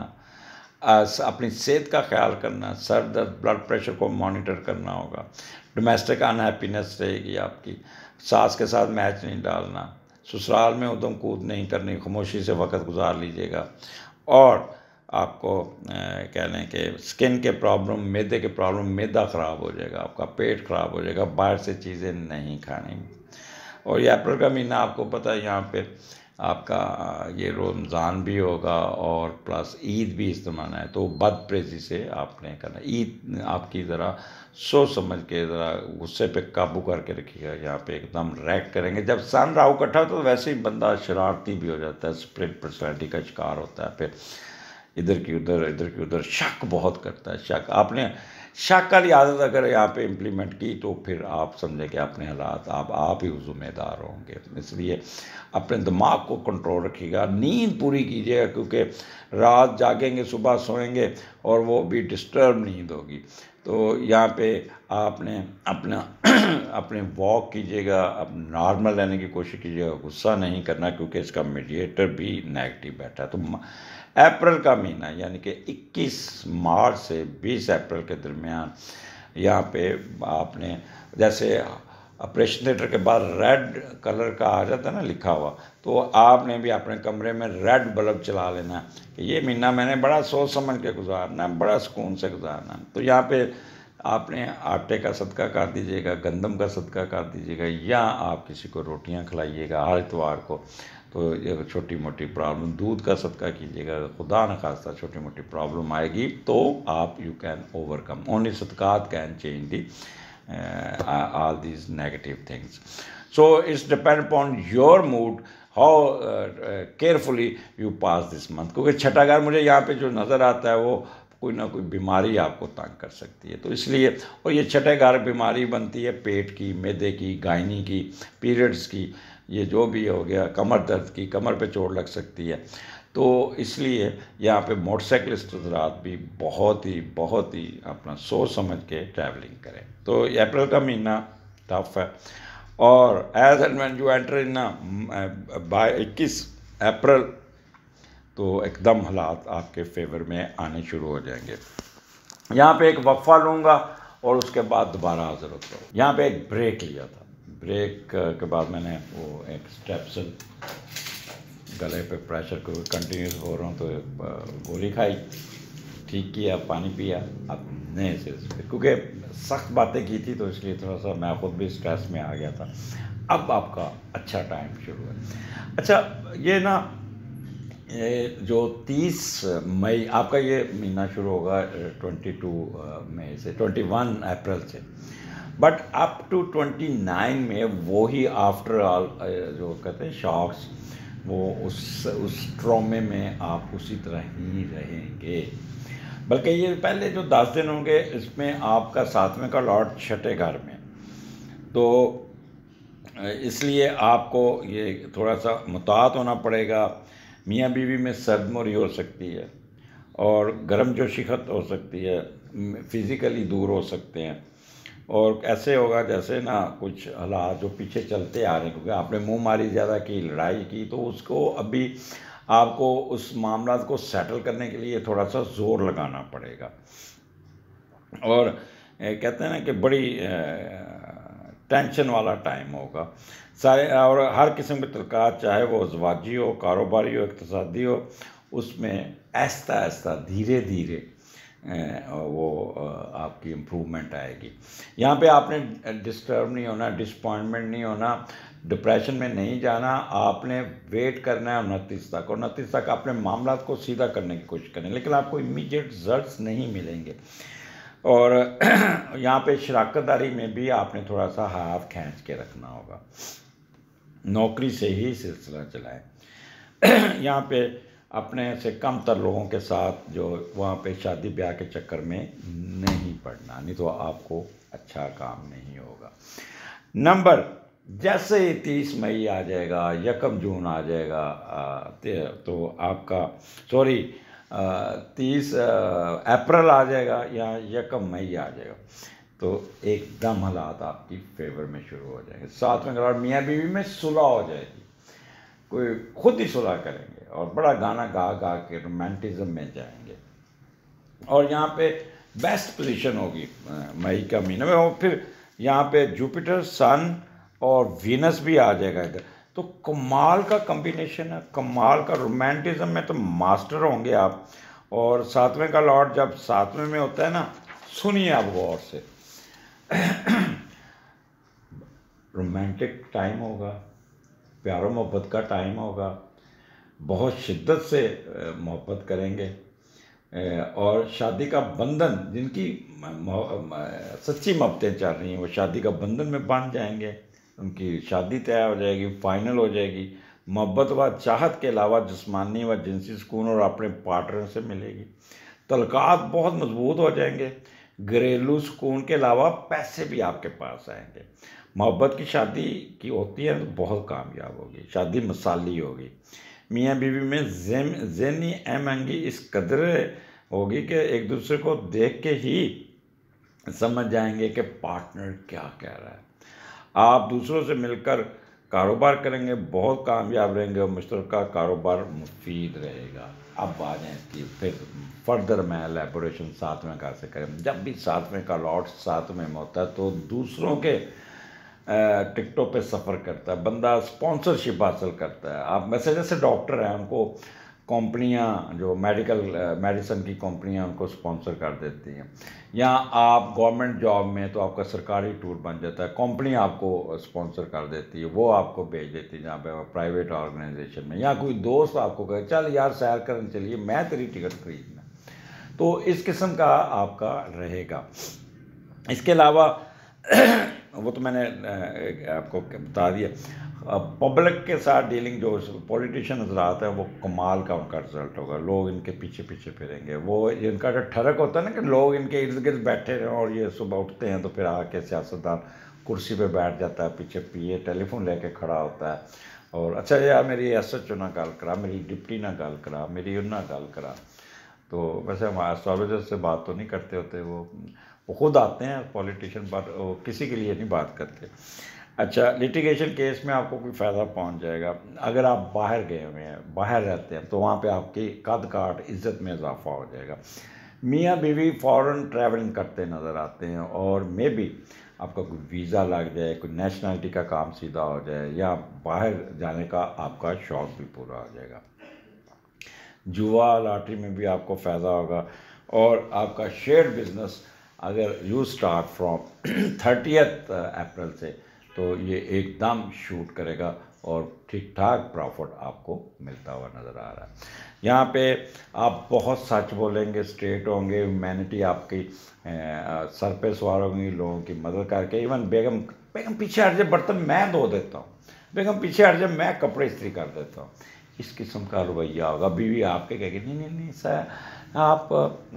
अपनी सेहत का ख्याल करना, सर दर्द, ब्लड प्रेशर को मॉनिटर करना होगा। डोमेस्टिक अनहैप्पीनेस रहेगी आपकी। सास के साथ मैच नहीं डालना, ससुराल में उधम कूद नहीं करनी, खामोशी से वक्त गुजार लीजिएगा। और आपको कह लें कि स्किन के प्रॉब्लम, मैदे के प्रॉब्लम, मैदा ख़राब हो जाएगा, आपका पेट ख़राब हो जाएगा, बाहर से चीज़ें नहीं खानी। और ये अप्रैल का महीना आपको पता है यहाँ पे आपका ये रमज़ान भी होगा और प्लस ईद भी इस जमाना है, तो बदपरेजी से आपने करना। ईद आपकी ज़रा सोच समझ के, ज़रा गुस्से पे काबू करके रखिएगा। यहाँ पे एकदम रैक करेंगे। जब सन राहु इकट्ठा तो वैसे ही बंदा शरारती भी हो जाता है, स्प्लिट पर्सनैलिटी का शिकार होता है, फिर इधर की उधर शक बहुत करता है। शक आपने शक वाली आदत अगर यहाँ पे इम्प्लीमेंट की तो फिर आप समझें कि अपने हालात आप ही ज़िम्मेदार होंगे। इसलिए अपने दिमाग को कंट्रोल रखिएगा, नींद पूरी कीजिएगा, क्योंकि रात जागेंगे सुबह सोएंगे और वो भी डिस्टर्ब नींद होगी। तो यहाँ पे आपने अपना अपने वॉक कीजिएगा, अब नॉर्मल रहने की कोशिश कीजिएगा, गुस्सा नहीं करना, क्योंकि इसका मीडिएटर भी नेगेटिव बैठा है। तो अप्रैल का महीना यानी कि 21 मार्च से 20 अप्रैल के दरमियान यहाँ पे आपने जैसे ऑपरेशन थिएटर के बाद रेड कलर का आ जाता है ना लिखा हुआ, तो आपने भी अपने कमरे में रेड बल्ब चला लेना है कि ये महीना मैंने बड़ा सोच समझ के गुजारना है, बड़ा सुकून से गुजारना है। तो यहाँ पे आपने आटे का सदका कर दीजिएगा, गंदम का सदका कर दीजिएगा, या आप किसी को रोटियां खिलाइएगा हर इतवार को। तो ये छोटी मोटी प्रॉब्लम, दूध का सदका कीजिएगा, खुदा न खास्ता छोटी मोटी प्रॉब्लम आएगी तो आप यू कैन ओवरकम। ओनली सदकात can change the all these negative things. So it's depend upon your mood how carefully you pass this month. क्योंकि छठा घर मुझे यहाँ पे जो नज़र आता है वो कोई ना कोई बीमारी आपको तंग कर सकती है, तो इसलिए, और ये छठे घर बीमारी बनती है पेट की, मैदे की, गायनी की, पीरियड्स की, ये जो भी हो गया, कमर दर्द की, कमर पे चोट लग सकती है। तो इसलिए यहाँ पे मोटरसाइकिलिस्ट हज़रात भी बहुत ही अपना सोच समझ के ट्रैवलिंग करें। तो अप्रैल का महीना टफ है, और as and when you enter in by 21 April तो एकदम हालात आपके फेवर में आने शुरू हो जाएंगे। यहाँ पे एक वक्फा लूँगा और उसके बाद दोबारा हाजिर होता हूँ। यहाँ पे एक ब्रेक लिया था, ब्रेक के बाद मैंने वो एक स्टेप्सल गले पे प्रेशर को कंटिन्यूस हो रहा हूँ तो गोली खाई, ठीक किया, पानी पिया, अब नए से क्योंकि सख्त बातें की थी तो इसलिए थोड़ा सा मैं खुद भी स्ट्रेस में आ गया था। अब आपका अच्छा टाइम शुरू है। अच्छा, ये ना ये जो 30 मई आपका ये महीना शुरू होगा 22 मई से 21 अप्रैल से, बट अप टू 29 में वो ही आफ्टर ऑल जो कहते हैं शॉक्स, वो उस ट्रॉमे में आप उसी तरह ही रहेंगे। बल्कि ये पहले जो 10 दिन होंगे इसमें आपका 7वें का लॉर्ड छठे घर में, तो इसलिए आपको ये थोड़ा सा मुतात होना पड़ेगा। मियाँ बीवी में सरदमोरी हो सकती है और गर्म जोशी खत हो सकती है, फिज़िकली दूर हो सकते हैं, और ऐसे होगा जैसे ना कुछ हालात जो पीछे चलते आ रहे हैं, क्योंकि आपने मुँह मारी ज़्यादा की, लड़ाई की, तो उसको अभी आपको उस मामला को सेटल करने के लिए थोड़ा सा ज़ोर लगाना पड़ेगा। और कहते हैं ना कि बड़ी टेंशन वाला टाइम होगा सारे, और हर किस्म के तलकात, चाहे वो ज़वाजी हो, कारोबारी हो, इक़्तिसादी हो, उसमें आहिस्ता आहिस्ता धीरे धीरे वो आपकी इम्प्रूवमेंट आएगी। यहाँ पे आपने डिस्टर्ब नहीं होना, डिसपॉइंटमेंट नहीं होना, डिप्रेशन में नहीं जाना। आपने वेट करना है 29 तक, और 29 तक अपने मामला को सीधा करने की कोशिश करें, लेकिन आपको इमीडिएट रिजल्ट्स नहीं मिलेंगे। और यहाँ पे शराकतदारी में भी आपने थोड़ा सा हाथ खींच के रखना होगा, नौकरी से ही सिलसिला चलाएं। यहाँ पे अपने से कम तर लोगों के साथ जो वहाँ पे शादी ब्याह के चक्कर में नहीं पड़ना, नहीं तो आपको अच्छा काम नहीं होगा। नंबर जैसे ही 30 मई आ जाएगा, 1 जून आ जाएगा, तो आपका 30 अप्रैल आ जाएगा या 1 मई आ जाएगा, तो एकदम हालात आपकी फेवर में शुरू हो जाएंगे। 7वें घर मियाँ बीवी में सुलह हो जाएगी, कोई खुद ही सुलह करेंगे और बड़ा गाना गा गा के रोमांटिज्म में जाएंगे। और यहाँ पे बेस्ट पोजीशन होगी मई का महीने में, और फिर यहाँ पे जुपिटर, सन और वीनस भी आ जाएगा इधर, तो कमाल का कॉम्बिनेशन है, कमाल का रोमांटिज्म में तो मास्टर होंगे आप। और 7वें का लॉर्ड जब 7वें में होता है ना, सुनिए आप गौर से, रोमांटिक टाइम होगा, प्यार मोहब्बत का टाइम होगा, बहुत शिद्दत से मोहब्बत करेंगे, और शादी का बंधन, जिनकी सच्ची मोहब्बतें चल रही हैं वो शादी का बंधन में बांध जाएंगे, उनकी शादी तय हो जाएगी, फाइनल हो जाएगी। मोहब्बत व चाहत के अलावा जिस्मानी व जिनसी सुकून और अपने पार्टनर से मिलेगी। तल्कात बहुत मजबूत हो जाएंगे, घरेलू सुकून के अलावा पैसे भी आपके पास आएंगे। मोहब्बत की शादी की होती है तो बहुत कामयाब होगी, शादी मसाली होगी। मियाँ बीवी में ज़हनी हमआहंगी इस कदर होगी कि एक दूसरे को देख के ही समझ जाएंगे कि पार्टनर क्या कह रहा है। आप दूसरों से मिलकर कारोबार करेंगे, बहुत कामयाब रहेंगे और मुश्तरका कारोबार मुफीद रहेगा। अब आ जाए कि फिर फर्दर मैं एलेबोरेशन सातवें का से करें। जब भी सातवें का लॉट सातवें में होता है तो दूसरों के टिकटों पे सफ़र करता है, बंदा स्पॉन्सरशिप हासिल करता है। आप वैसे जैसे डॉक्टर हैं, उनको कंपनियां जो मेडिसिन की कंपनियां उनको स्पॉन्सर कर देती हैं, या आप गवर्नमेंट जॉब में तो आपका सरकारी टूर बन जाता है, कंपनी आपको स्पॉन्सर कर देती है, वो आपको भेज देती है जहाँ पे प्राइवेट ऑर्गेनाइजेशन में, या कोई दोस्त आपको कहे चल यार सैर करने चलिए, मैं तेरी टिकट खरीदना। तो इस किस्म का आपका रहेगा। इसके अलावा वो तो मैंने आपको बता दिया। पब्लिक के साथ डीलिंग, जो पॉलिटिशियन हजरात हैं वो कमाल का उनका रिजल्ट होगा। लोग इनके पीछे पीछे फिरेंगे। वो इनका जो ठरक होता है ना कि लोग इनके इर्द गिर्द बैठे रहें, और ये सुबह उठते हैं तो फिर आके सियासतदान कुर्सी पे बैठ जाता है, पीछे पीए टेलीफोन लेके खड़ा होता है और अच्छा यार मेरी एसएचओ ना गल करा, मेरी डिप्टी ना गल करा, मेरी उन्ना गल करा। तो वैसे हमारे सॉल्वेजर से बात तो नहीं करते होते, वो खुद आते हैं पॉलिटिशियन, बट वो किसी के लिए नहीं बात करते। अच्छा, लिटिगेशन केस में आपको कोई फ़ायदा पहुंच जाएगा। अगर आप बाहर गए हुए हैं, बाहर रहते हैं, तो वहाँ पे आपकी कद काट इज़्ज़त में इजाफा हो जाएगा। मियाँ बीवी फ़ॉरेन ट्रैवलिंग करते नज़र आते हैं, और मे बी आपका कोई वीज़ा लग जाए, कोई नेशनलिटी का काम सीधा हो जाए, या बाहर जाने का आपका शौक़ भी पूरा हो जाएगा। जुआ लॉटरी में भी आपको फ़ायदा होगा। और आपका शेयर बिजनेस अगर यू स्टार्ट फ्रॉम 30 अप्रैल से, तो ये एकदम शूट करेगा और ठीक ठाक प्रॉफिट आपको मिलता हुआ नज़र आ रहा है। यहाँ पे आप बहुत सच बोलेंगे, स्ट्रेट होंगे, ह्यूमैनिटी आपकी सर पे सवार होंगी, लोगों की मदद करके। इवन बेगम पीछे हट जाए बर्तन मैं धो देता हूँ, बेगम पीछे हट जाए मैं कपड़े इस्त्री कर देता हूँ, इस किस्म का रवैया होगा। बीवी आपके कहेगी नहीं नहीं नहीं सर, आप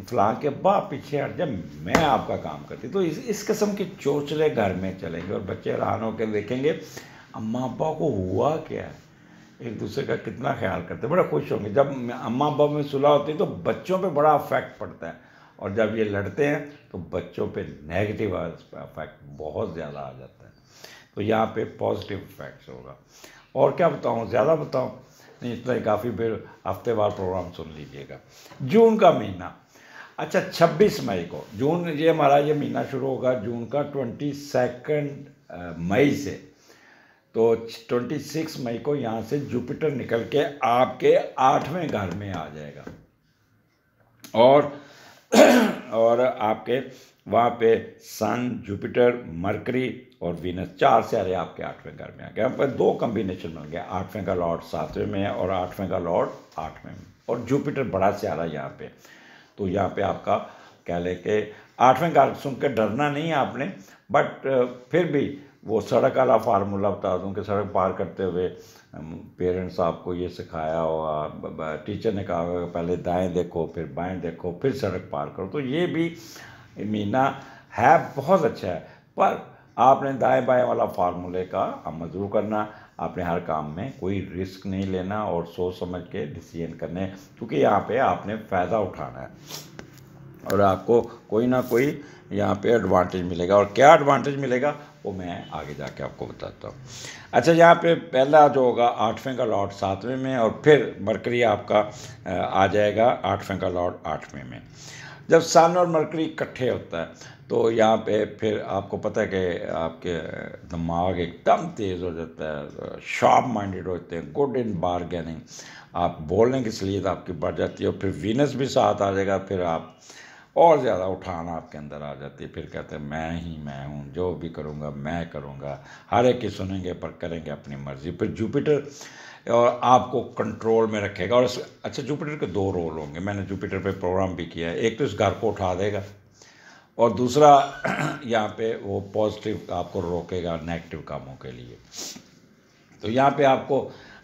फलां के अब्बा पीछे हट जाए, मैं आपका काम करती। तो इस किस्म के चोचले घर में चलेंगे, और बच्चे हैरान होकर देखेंगे अम्मा अब्बा को हुआ क्या है, एक दूसरे का कितना ख्याल करते, बड़ा खुश होंगे। जब अम्मा अब्बा में सुलह होती है तो बच्चों पे बड़ा अफेक्ट पड़ता है, और जब ये लड़ते हैं तो बच्चों पे नेगेटिव अफेक्ट बहुत ज़्यादा आ जाता है। तो यहाँ पे पॉजिटिव इफेक्ट्स होगा। और क्या बताऊँ, ज़्यादा बताऊँ नहीं, इतना ही काफ़ी। फिर हफ्तेवार प्रोग्राम सुन लीजिएगा। जून का महीना, अच्छा 26 मई को जून, ये हमारा ये महीना शुरू होगा जून का 22 मई से। तो 26 मई को यहाँ से जुपिटर निकल के आपके 8वें घर में आ जाएगा, और आपके वहाँ पे सन, जुपिटर, मरकरी और वीनस, 4 सितारे आपके 8वें घर में आ गए। यहाँ पर 2 कम्बिनेशन मिल गया, 8वें का लॉर्ड 7वें में और 8वें का लॉर्ड 8वें में, और जुपिटर बड़ा सितारा यहाँ पे। तो यहाँ पे आपका कह लें कि 8वें घर सुन के डरना नहीं है आपने, बट फिर भी वो सड़क वाला फार्मूला बता दूं कि सड़क पार करते हुए पेरेंट्स आपको ये सिखाया होगा, टीचर ने कहा होगा पहले दाएं देखो, फिर बाएं देखो, फिर सड़क पार करो। तो ये भी महीना है बहुत अच्छा है, पर आपने दाएं बाएं वाला फार्मूले का अमल ज़रूर करना। आपने हर काम में कोई रिस्क नहीं लेना और सोच समझ के डिसीजन करने, क्योंकि यहाँ पे आपने फ़ायदा उठाना है और आपको कोई ना कोई यहाँ पे एडवांटेज मिलेगा। और क्या एडवांटेज मिलेगा वो मैं आगे जाके आपको बताता हूँ। अच्छा, यहाँ पे पहला जो होगा 8वें का लॉर्ड 7वें में, और फिर मरकरी आपका आ जाएगा 8वें का लॉर्ड 8वें में। जब सन और मरकरी इकट्ठे होता है तो यहाँ पे फिर आपको पता है कि आपके दिमाग एकदम तेज़ हो जाता है, शार्प माइंडेड होते हैं, गुड इन बारगेनिंग, आप बोलने की सलीत आपकी बढ़ जाती है। और फिर वीनस भी साथ आ जाएगा, फिर आप और ज़्यादा उठान आपके अंदर आ जाती है। फिर कहते हैं मैं हूँ, जो भी करूँगा मैं करूँगा, हर एक की सुनेंगे पर करेंगे अपनी मर्ज़ी। फिर जुपिटर और आपको कंट्रोल में रखेगा। और अच्छा, जुपिटर के 2 रोल होंगे, मैंने जुपिटर पे प्रोग्राम भी किया है। एक तो इस घर को उठा देगा, और दूसरा यहाँ पे वो पॉजिटिव आपको रोकेगा नेगेटिव कामों के लिए। तो यहाँ पे आपको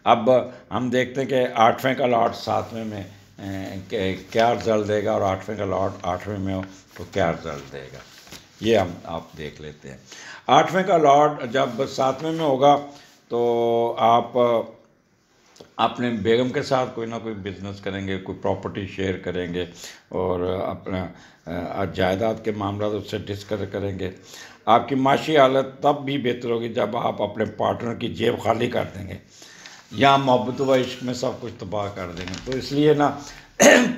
अब हम देखते हैं कि 8वें का लॉर्ड 7वें में क्या रिज़ल्ट देगा, और 8वें का लॉर्ड 8वें में हो तो क्या रिज़ल्ट देगा, ये हम आप देख लेते हैं। 8वें का लॉर्ड जब 7वें में होगा तो आप अपने बेगम के साथ कोई ना कोई बिज़नेस करेंगे, कोई प्रॉपर्टी शेयर करेंगे, और अपना जायदाद के मामला उससे डिस्कस करेंगे। आपकी माशी हालत तब भी बेहतर होगी जब आप अपने पार्टनर की जेब खाली कर देंगे या मोहब्बत व इश्क में सब कुछ तबाह कर देंगे। तो इसलिए ना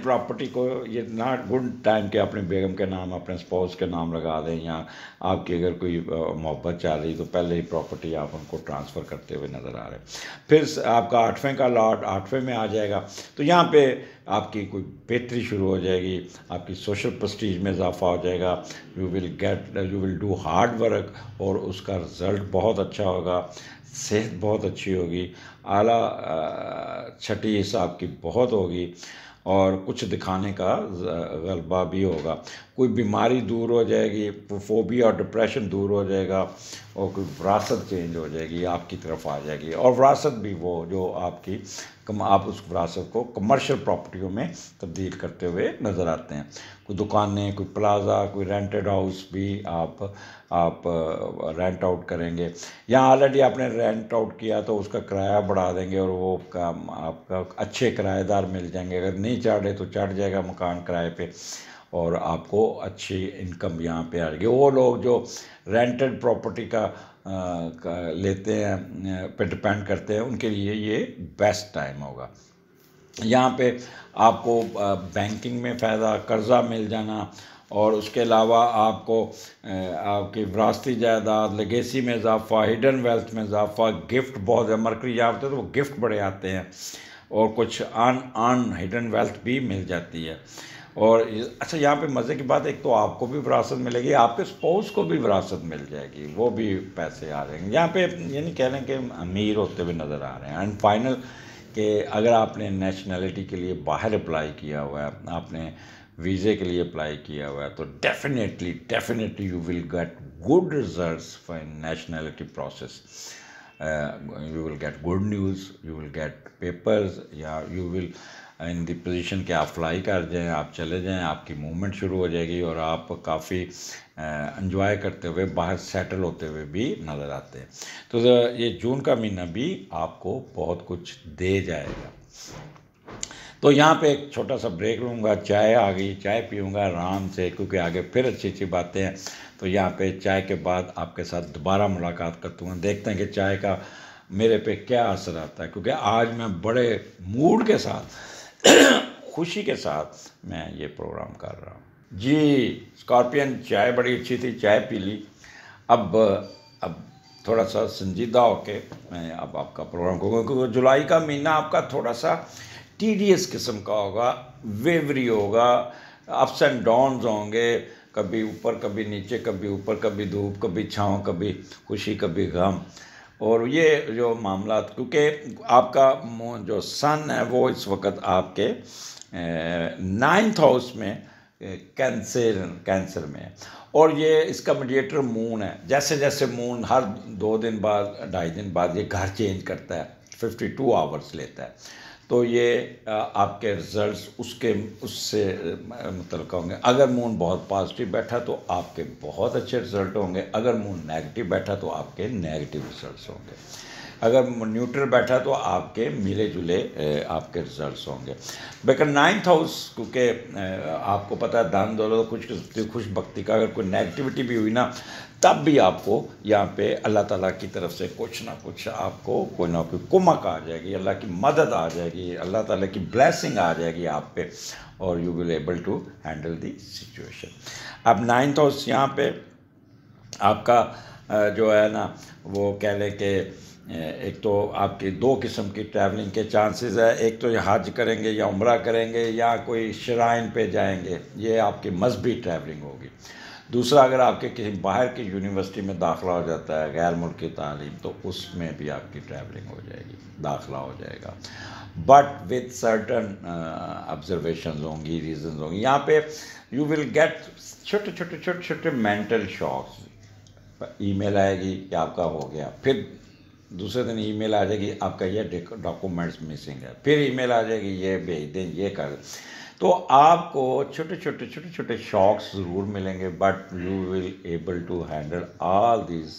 प्रॉपर्टी को ये नॉट गुड टाइम के अपने बेगम के नाम, अपने स्पाउस के नाम लगा दें, या आपकी अगर कोई मोहब्बत चल रही तो पहले ही प्रॉपर्टी आप उनको ट्रांसफ़र करते हुए नज़र आ रहे हैं। फिर आपका 8वें का लॉर्ड 8वें में आ जाएगा, तो यहाँ पे आपकी कोई बेहतरी शुरू हो जाएगी, आपकी सोशल प्रेस्टीज में इजाफा हो जाएगा, you will do hard work और उसका रिज़ल्ट बहुत अच्छा होगा, सेहत बहुत अच्छी होगी, आला छठी हिसाब की बहुत होगी, और कुछ दिखाने का गलबा भी होगा, कोई बीमारी दूर हो जाएगी, फोबिया और डिप्रेशन दूर हो जाएगा, और कोई विरासत चेंज हो जाएगी, आपकी तरफ आ जाएगी, और विरासत भी वो जो आपकी आप उस विरासत को कमर्शियल प्रॉपर्टियों में तब्दील करते हुए नज़र आते हैं। कोई दुकानें, कोई प्लाजा, कोई रेंटेड हाउस भी आप रेंट आउट करेंगे, या ऑलरेडी आपने रेंट आउट किया तो उसका किराया बढ़ा देंगे और वो आपका अच्छे किराएदार मिल जाएंगे, अगर नहीं चढ़ रहे तो चढ़ जाएगा मकान किराए पे, और आपको अच्छी इनकम यहाँ पे आ जाएगी। वो लोग जो रेंटेड प्रॉपर्टी का लेते हैं पे डिपेंड करते हैं, उनके लिए ये बेस्ट टाइम होगा। यहाँ पे आपको बैंकिंग में फ़ायदा, कर्ज़ा मिल जाना, और उसके अलावा आपको आपकी विरासती जायदाद, लेगेसी में इजाफा, हिडन वेल्थ में इजाफा, गिफ्ट बहुत है, मरकरी यहाँ होते हैं तो वो गिफ्ट बड़े आते हैं, और कुछ अन हिडन वेल्थ भी मिल जाती है। और अच्छा, यहाँ पे मज़े की बात, एक तो आपको भी विरासत मिलेगी, आपके स्पाउस को भी विरासत मिल जाएगी, वो भी पैसे आ जाएंगे। यहाँ पे ये नहीं कह रहे हैं कि अमीर होते हुए नज़र आ रहे हैं। एंड फाइनल कि अगर आपने नेशनैलिटी के लिए बाहर अप्लाई किया हुआ है, आपने वीज़े के लिए अप्लाई किया हुआ है, तो definitely you will get good results for nationality process. You will get good news, you will get papers, या you will in the position कि आप फ्लाई कर जाएँ, आप चले जाएँ, आपकी मूवमेंट शुरू हो जाएगी, और आप काफ़ी एंजॉय करते हुए बाहर सेटल होते हुए भी नज़र आते हैं। तो ये जून का महीना भी आपको बहुत कुछ दे जाएगा। तो यहाँ पे एक छोटा सा ब्रेक लूँगा, चाय आ गई, चाय पीऊँगा आराम से, क्योंकि आगे फिर अच्छी बातें हैं। तो यहाँ पे चाय के बाद आपके साथ दोबारा मुलाकात करता हूँ, देखते हैं कि चाय का मेरे पे क्या असर आता है, क्योंकि आज मैं बड़े मूड के साथ खुशी के साथ मैं ये प्रोग्राम कर रहा हूँ जी। स्कॉर्पियन चाय बड़ी अच्छी थी, चाय पी ली। अब थोड़ा सा संजीदा होके मैं अब आपका प्रोग्राम करूँगा, क्योंकि जुलाई का महीना आपका थोड़ा सा टीडियस किस्म का होगा, वेवरी होगा, अप्स एंड डाउन्स होंगे, कभी ऊपर कभी नीचे, कभी ऊपर कभी धूप, कभी छाँव, कभी खुशी कभी गम। और ये जो मामला, क्योंकि आपका जो सन है वो इस वक्त आपके 9th हाउस में कैंसर में है, और ये इसका मीडिएटर मून है। जैसे जैसे मून हर 2 दिन बाद 2.5 दिन बाद ये घर चेंज करता है, 52 आवर्स लेता है, तो ये आपके रिजल्ट्स उससे मुतल्लिक़ होंगे। अगर मून बहुत पॉजिटिव बैठा तो आपके बहुत अच्छे रिजल्ट होंगे, अगर मून नेगेटिव बैठा तो आपके नेगेटिव रिजल्ट्स होंगे, अगर न्यूट्रल बैठा तो आपके मिले जुले आपके रिजल्ट्स होंगे। लेकिन 9th हाउस, क्योंकि आपको पता है धन दौलत खुशबख्ती का अगर कोई नेगेटिविटी भी हुई ना, तब भी आपको यहाँ पे अल्लाह ताला की तरफ से कुछ ना कुछ आपको कोई ना कोई कुमक आ जाएगी, अल्लाह की मदद आ जाएगी, अल्लाह ताला की ब्लेसिंग आ जाएगी आप पे, और you will able to handle the situation. अब 9th हाउस यहाँ पे आपका जो है ना, वो कह लें कि एक तो आपके 2 किस्म की ट्रैवलिंग के चांसेस है। एक तो ये हज करेंगे या उम्रा करेंगे या कोई श्राइन पे जाएंगे, ये आपकी मजहबी ट्रैवलिंग होगी। दूसरा, अगर आपके किसी बाहर की यूनिवर्सिटी में दाखिला हो जाता है, गैर मुल्की तालीम, तो उसमें भी आपकी ट्रैवलिंग हो जाएगी, दाखिला हो जाएगा, बट विद सर्टन ऑब्जर्वेशन होंगी, रीजन होंगी। यहाँ पे यू विल गेट छोटे छोटे मेंटल शॉक्स। ईमेल आएगी कि आपका हो गया, फिर दूसरे दिन ईमेल आ जाएगी आपका ये डॉक्यूमेंट्स मिसिंग है, फिर ईमेल आ जाएगी ये भेज दें, ये कर दें। तो आपको छोटे छोटे शॉक्स ज़रूर मिलेंगे, but you will able to handle all these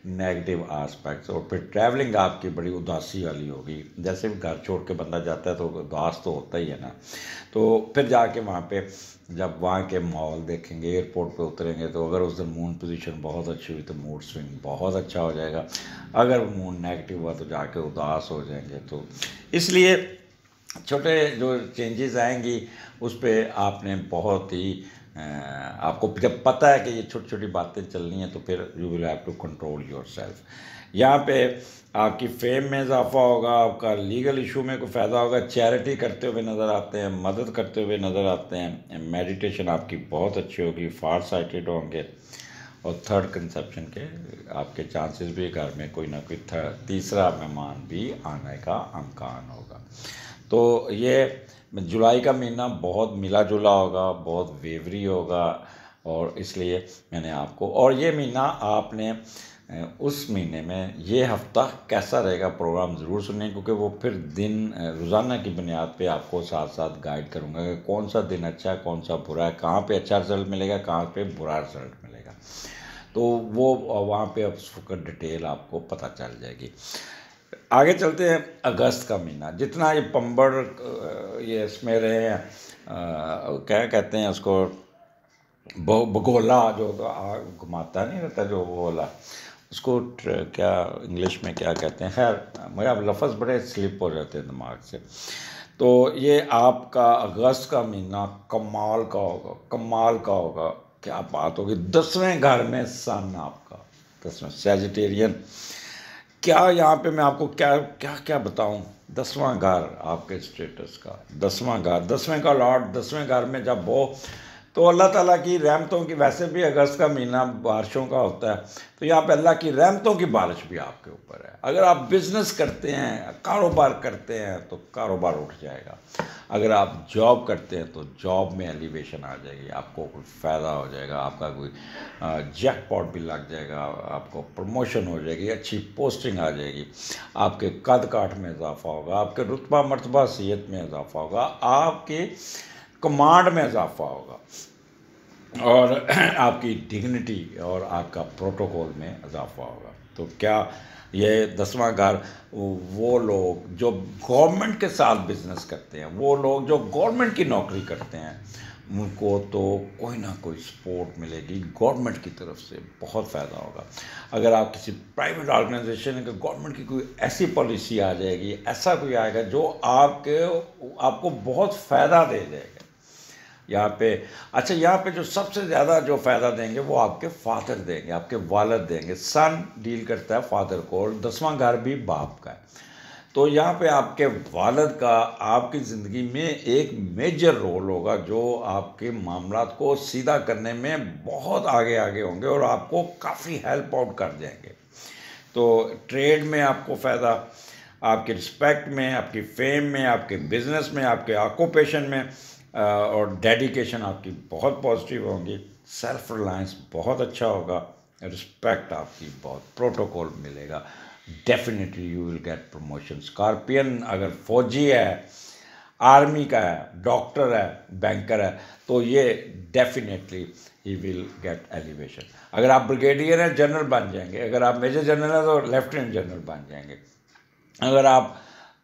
negative aspects. और फिर ट्रैवलिंग आपकी बड़ी उदासी वाली होगी, जैसे भी घर छोड़ के बंदा जाता है तो उदास तो होता ही है ना। तो फिर जाके वहाँ पे जब वहाँ के माहौल देखेंगे, एयरपोर्ट पे उतरेंगे, तो अगर उस दिन मून पोजीशन बहुत अच्छी हुई तो मूड स्विंग बहुत अच्छा हो जाएगा, अगर मून नेगेटिव हुआ तो जाके उदास हो जाएंगे। तो इसलिए छोटे जो चेंजेस आएंगी उस पर आपने बहुत ही आपको जब पता है कि ये छोटी छोटी बातें चलनी हैं तो फिर you will have to control yourself. यहाँ पे आपकी फेम में इजाफा होगा, आपका लीगल इशू में कोई फ़ायदा होगा, चैरिटी करते हुए नज़र आते हैं, मदद करते हुए नज़र आते हैं, मेडिटेशन आपकी बहुत अच्छी होगी, फार साइटेड होंगे, और थर्ड कंसेप्शन के आपके चांसेस भी घर में कोई ना कोई तीसरा मेहमान भी आने का इम्कान होगा। तो ये जुलाई का महीना बहुत मिला जुला होगा, बहुत वेवरी होगा, और इसलिए मैंने आपको, और ये महीना आपने उस महीने में ये हफ्ता कैसा रहेगा प्रोग्राम ज़रूर सुनिए, क्योंकि वो फिर दिन रोज़ाना की बुनियाद पे आपको साथ साथ गाइड करूँगा कि कौन सा दिन अच्छा है, कौन सा बुरा है, कहाँ पे अच्छा रिजल्ट मिलेगा, कहाँ पे बुरा रिजल्ट मिलेगा। तो वो वहाँ पे अब उसका डिटेल आपको पता चल जाएगी। आगे चलते हैं। अगस्त का महीना, जितना ये पंबड़ ये इसमें रहे हैं, क्या कहते हैं उसको, भगोला जो घुमाता नहीं रहता जो वो वाला, उसको क्या इंग्लिश में क्या कहते हैं, खैर मेरा लफ्ज़ बड़े स्लिप हो जाते हैं दिमाग से। तो ये आपका अगस्त का महीना कमाल का होगा, कमाल का होगा। क्या बात होगी, 10वें घर में सन आपका, 10वें सैजिटेरियन। क्या यहाँ पे मैं आपको क्या क्या क्या बताऊँ, 10वां घर आपके स्टेटस का, 10वां घर, 10वें का लॉर्ड 10वें घर में जब वो, तो अल्लाह ताला की रहमतों की, वैसे भी अगस्त का महीना बारिशों का होता है, तो यहाँ पे अल्लाह की रहमतों की बारिश भी आपके ऊपर है। अगर आप बिज़नेस करते हैं, कारोबार करते हैं तो कारोबार उठ जाएगा, अगर आप जॉब करते हैं तो जॉब में एलिवेशन आ जाएगी, आपको कोई फ़ायदा हो जाएगा, आपका कोई जैकपॉट भी लग जाएगा, आपको प्रमोशन हो जाएगी, अच्छी पोस्टिंग आ जाएगी, आपके कद काठ में इजाफा होगा, आपके रुतबा मर्तबा सीहत में इजाफा होगा, आपके कमांड में इजाफा होगा, और आपकी डिग्निटी और आपका प्रोटोकॉल में इजाफा होगा। तो क्या ये 10वां घर, वो लोग जो गवर्नमेंट के साथ बिजनेस करते हैं, वो लोग जो गवर्नमेंट की नौकरी करते हैं, उनको तो कोई ना कोई सपोर्ट मिलेगी गवर्नमेंट की तरफ से, बहुत फ़ायदा होगा। अगर आप किसी प्राइवेट ऑर्गेनाइजेशन के, गवर्नमेंट की कोई ऐसी पॉलिसी आ जाएगी, ऐसा कोई आएगा जो आपको बहुत फ़ायदा दे जाएगा यहाँ पे। अच्छा, यहाँ पे जो सबसे ज़्यादा जो फ़ायदा देंगे वो आपके फादर देंगे, आपके वालिद देंगे। सन डील करता है फादर को, और 10वां घर भी बाप का है। तो यहाँ पे आपके वालिद का आपकी ज़िंदगी में एक मेजर रोल होगा, जो आपके मामलात को सीधा करने में बहुत आगे आगे होंगे और आपको काफ़ी हेल्प आउट कर देंगे। तो ट्रेड में आपको फ़ायदा, आपके रिस्पेक्ट में, आपकी फेम में, आपके बिजनेस में, आपके ऑक्यूपेशन में, और डेडिकेशन आपकी बहुत पॉजिटिव होगी, सेल्फ रिलायंस बहुत अच्छा होगा, रिस्पेक्ट आपकी बहुत, प्रोटोकॉल मिलेगा, definitely you will gate promotion. Scorpion अगर फौजी है, आर्मी का है, डॉक्टर है, बैंकर है, तो ये definitely he will get elevation. अगर आप ब्रिगेडियर हैं, जनरल बन जाएंगे, अगर आप मेजर जनरल हैं तो लेफ्टिनेंट जनरल बन जाएंगे, अगर आप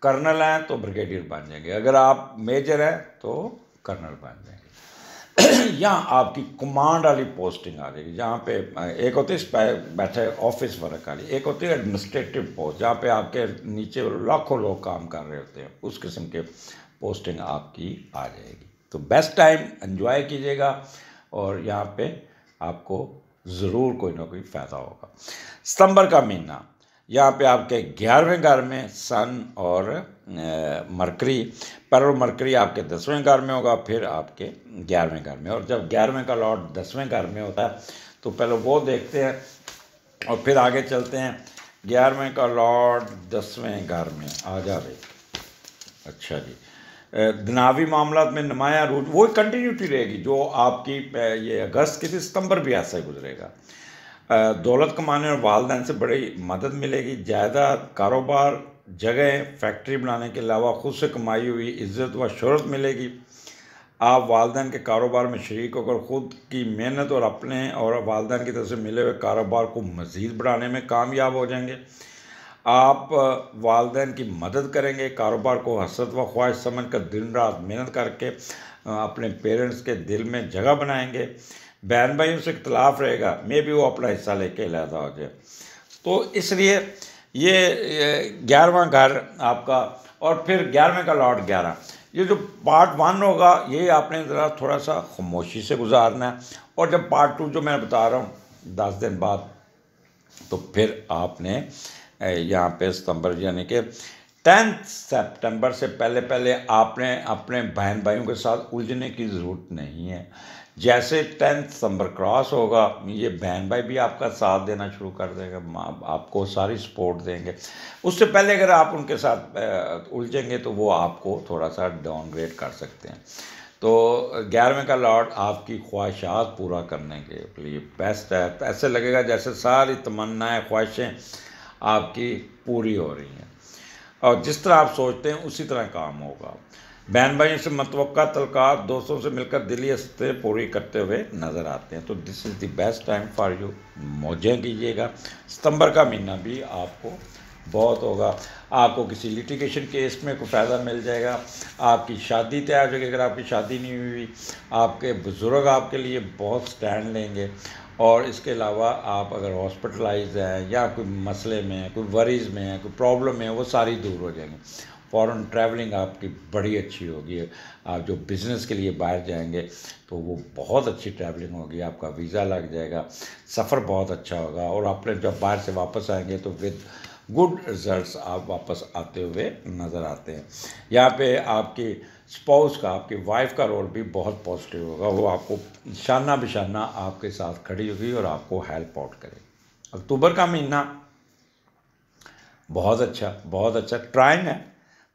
कर्नल हैं तो ब्रिगेडियर बन जाएंगे, अगर आप मेजर हैं तो कर्नल बन जाएंगे। यहाँ आपकी कमांड वाली पोस्टिंग आ जाएगी, जहाँ पे एक होती है बैठे ऑफिस वर्क वाली, एक होती है एडमिनिस्ट्रेटिव पोस्ट, जहाँ पे आपके नीचे लाखों लोग काम कर रहे होते हैं, उस किस्म के पोस्टिंग आपकी आ जाएगी। तो बेस्ट टाइम एंजॉय कीजिएगा, और यहाँ पे आपको ज़रूर कोई ना कोई फ़ायदा होगा। सितंबर का महीना, यहाँ पे आपके 11वें घर में सन और मरकरी, पर मरकरी आपके 10वें घर में होगा, फिर आपके 11वें घर में। और जब 11वें का लॉर्ड 10वें घर में होता है तो पहले वो देखते हैं और फिर आगे चलते हैं। 11वें का लॉर्ड 10वें घर में आ जाए, अच्छा जी, दुनियावी मामलात में नुमाया रूज, वो कंटिन्यूटी रहेगी जो आपकी ये अगस्त की थी, सितंबर भी ऐसा ही गुजरेगा। दौलत कमाने और वालदैन से बड़ी मदद मिलेगी। जायदाद, कारोबार, जगह, फैक्ट्री बनाने के अलावा खुद से कमाई हुई इज़्ज़त व शोहरत मिलेगी। आप वालदैन के कारोबार में शरीक होकर खुद की मेहनत और अपने और वालदैन की तरफ से मिले हुए कारोबार को मज़ीद बढ़ाने में कामयाब हो जाएंगे। आप वालदैन की मदद करेंगे, कारोबार को हसरत व ख्वाहिश समझ कर दिन रात मेहनत करके अपने पेरेंट्स के दिल में जगह बनाएंगे। बहन भाइयों से इख्तलाफ रहेगा, मे भी वो अपना हिस्सा लेके अलहदा हो जाए। तो इसलिए ये 11वां घर आपका, और फिर 11वें का लॉट 11, ये जो पार्ट 1 होगा ये आपने ज़रा थोड़ा सा खामोशी से गुजारना है, और जब पार्ट 2 जो मैं बता रहा हूँ 10 दिन बाद, तो फिर आपने यहाँ पे सितंबर यानी कि 10 सितंबर से पहले पहले आपने अपने बहन भाइयों के साथ उलझने की ज़रूरत नहीं है। जैसे 10 सितंबर क्रॉस होगा, ये बहन भाई भी आपका साथ देना शुरू कर देगा, आपको सारी सपोर्ट देंगे। उससे पहले अगर आप उनके साथ उलझेंगे तो वो आपको थोड़ा सा डाउनग्रेड कर सकते हैं। तो 11वें का लॉर्ड आपकी ख्वाहिशात पूरा करने के लिए बेस्ट है। ऐसे लगेगा जैसे सारी तमन्नाएं, ख्वाहिशें आपकी पूरी हो रही हैं, और जिस तरह आप सोचते हैं उसी तरह काम होगा। बहन भाइयों से मतवक्का तलकार दोस्तों से मिलकर दिली हस्तें पूरी करते हुए नज़र आते हैं। तो this is the best time for you, मौजें कीजिएगा। सितंबर का महीना भी आपको बहुत होगा। आपको किसी लिटिगेशन केस में कोई फ़ायदा मिल जाएगा, आपकी शादी तैयार हो जाएगी। अगर आपकी शादी नहीं हुई, आपके बुज़ुर्ग आपके लिए बहुत स्टैंड लेंगे। और इसके अलावा आप अगर हॉस्पिटलाइज हैं या कोई मसले में हैं, कोई वरीज़ में है, कोई प्रॉब्लम है, वो सारी दूर हो जाएंगी। फ़ॉरेन ट्रैवलिंग आपकी बड़ी अच्छी होगी। आप जो बिज़नेस के लिए बाहर जाएंगे तो वो बहुत अच्छी ट्रैवलिंग होगी, आपका वीज़ा लग जाएगा, सफ़र बहुत अच्छा होगा, और आपने जब बाहर से वापस आएंगे तो विद गुड रिजल्ट्स आप वापस आते हुए नज़र आते हैं। यहाँ पे आपकी स्पाउस का, आपकी वाइफ का रोल भी बहुत पॉजिटिव होगा। वो आपको शाना बिशाना आपके साथ खड़ी होगी और आपको हेल्प आउट करेगी। अक्टूबर का महीना बहुत अच्छा ट्राइन है।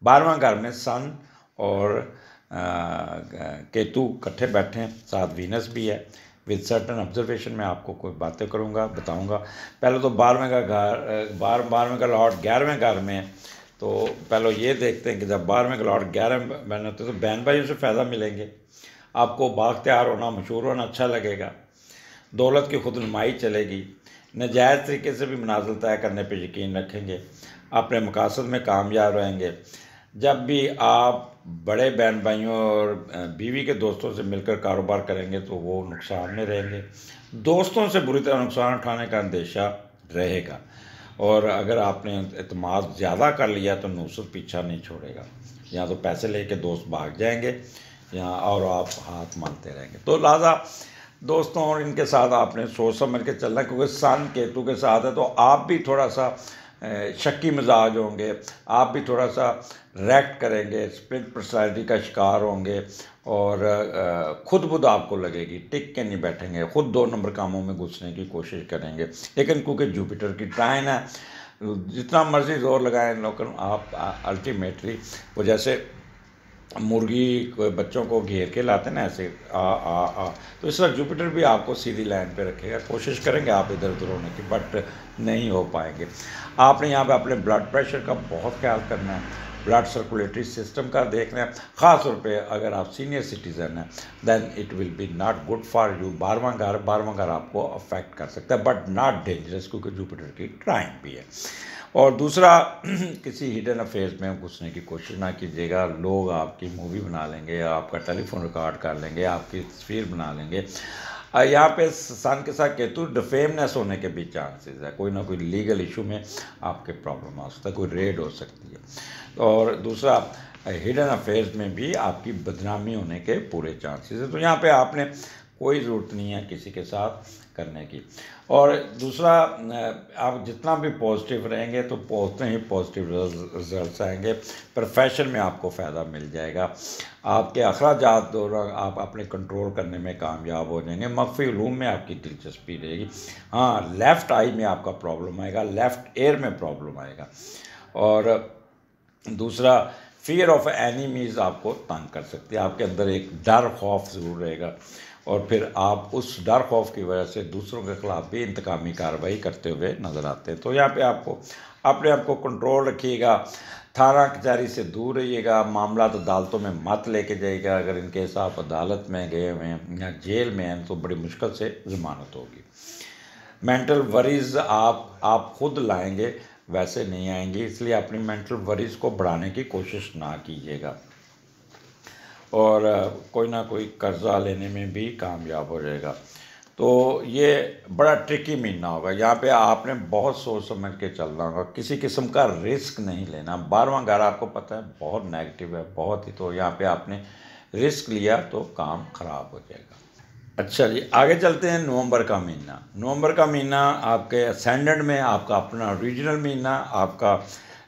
12वां घर में सन और केतु इकट्ठे बैठे हैं, साथ वीनस भी है। विद सर्टन ऑब्जर्वेशन मैं आपको कोई बातें करूँगा, बताऊँगा। पहले तो 12वें का घर 12वें का लॉर्ड 11वें घर में, तो पहले ये देखते हैं कि जब 12वें का लॉर्ड 11 बहन होते हैं तो बहन भाइयों से फ़ायदा मिलेंगे। आपको बाख्तियार होना, मशहूर होना अच्छा लगेगा। दौलत की खुदनुमाई चलेगी। नाजायज़ तरीके से भी मनाजिल तय करने पर यकीन रखेंगे। अपने मकासद में कामयाब रहेंगे। जब भी आप बड़े बहन भाइयों और बीवी के दोस्तों से मिलकर कारोबार करेंगे तो वो नुकसान में रहेंगे। दोस्तों से बुरी तरह नुकसान उठाने का अंदेशा रहेगा, और अगर आपने एतमाद ज़्यादा कर लिया तो नुसरत पीछा नहीं छोड़ेगा। या तो पैसे लेके दोस्त भाग जाएंगे, या और आप हाथ मांगते रहेंगे। तो लिहाजा दोस्तों और इनके साथ आपने सोच समझ के चलना, क्योंकि सन केतु के साथ है तो आप भी थोड़ा सा शक्की मिजाज होंगे, आप भी थोड़ा सा रिएक्ट करेंगे, स्प्लिट पर्सनैलिटी का शिकार होंगे, और खुद बुद आपको लगेगी, टिक के नहीं बैठेंगे, खुद 2 नंबर कामों में घुसने की कोशिश करेंगे। लेकिन क्योंकि जुपिटर की ट्राइन है, जितना मर्जी जोर लगाएं लेकिन आप अल्टीमेटली वो जैसे मुर्गी को बच्चों को घेर के लाते ना, ऐसे आ तो इस वक्त जुपिटर भी आपको सीधी लाइन पे रखेगा। कोशिश करेंगे आप इधर उधर होने की, बट नहीं हो पाएंगे। आपने यहाँ पे अपने ब्लड प्रेशर का बहुत ख्याल करना है, ब्लड सर्कुलेटरी सिस्टम का देखना है। ख़ास तौर पे अगर आप सीनियर सिटीज़न हैं then it will be not good for you. 12वां घर आपको अफेक्ट कर सकता है, बट नॉट डेंजरस, क्योंकि जुपिटर की ट्राइन भी है। और दूसरा, किसी हिडन अफेयर्स में घुसने की कोशिश ना कीजिएगा। लोग आपकी मूवी बना लेंगे, आपका टेलीफोन रिकॉर्ड कर लेंगे, आपकी तस्वीर बना लेंगे। यहाँ पे सन के साथ केतु डिफेमनेस होने के भी चांसेस है। कोई ना कोई लीगल इशू में आपके प्रॉब्लम आ सकता है, कोई रेड हो सकती है। और दूसरा, हिडन अफेयर्स में भी आपकी बदनामी होने के पूरे चांसेस है। तो यहाँ पे आपने कोई ज़रूरत नहीं है किसी के साथ करने की। और दूसरा, आप जितना भी पॉजिटिव रहेंगे तो उतने ही पॉजिटिव रिजल्ट्स आएंगे। प्रोफेशन में आपको फ़ायदा मिल जाएगा। आपके अखराजात दौरान आप अपने कंट्रोल करने में कामयाब हो जाएंगे। मख्फी उलूम में आपकी दिलचस्पी रहेगी। हाँ, लेफ़्ट आई में आपका प्रॉब्लम आएगा, लेफ़्ट एयर में प्रॉब्लम आएगा। और दूसरा, फियर ऑफ एनिमीज़ आपको तंग कर सकती है। आपके अंदर एक डर खौफ ज़रूर रहेगा। और फिर आप उस डर खौफ की वजह से दूसरों के ख़िलाफ़ भी इंतकामी कार्रवाई करते हुए नज़र आते हैं। तो यहाँ पे आपको अपने आप को कंट्रोल रखिएगा, थाना कचहरी से दूर रहिएगा, मामला तो अदालतों में मत लेके जाइएगा। अगर इनकेस आप अदालत में गए हुए हैं या जेल में हैं तो बड़ी मुश्किल से ज़मानत होगी। मेंटल वरीज़ आप खुद लाएंगे, वैसे नहीं आएंगी, इसलिए अपनी मेंटल वरीज़ को बढ़ाने की कोशिश ना कीजिएगा और कोई ना कोई कर्जा लेने में भी कामयाब हो जाएगा। तो ये बड़ा ट्रिकी महीना होगा। यहाँ पे आपने बहुत सोच समझ के चलना होगा, किसी किस्म का रिस्क नहीं लेना। 12वां घर आपको पता है बहुत नेगेटिव है, बहुत ही, तो यहाँ पे आपने रिस्क लिया तो काम ख़राब हो जाएगा। अच्छा जी, आगे चलते हैं। नवंबर का महीना, नवंबर का महीना आपके असेंडेंट में आपका अपना रीजनल महीना, आपका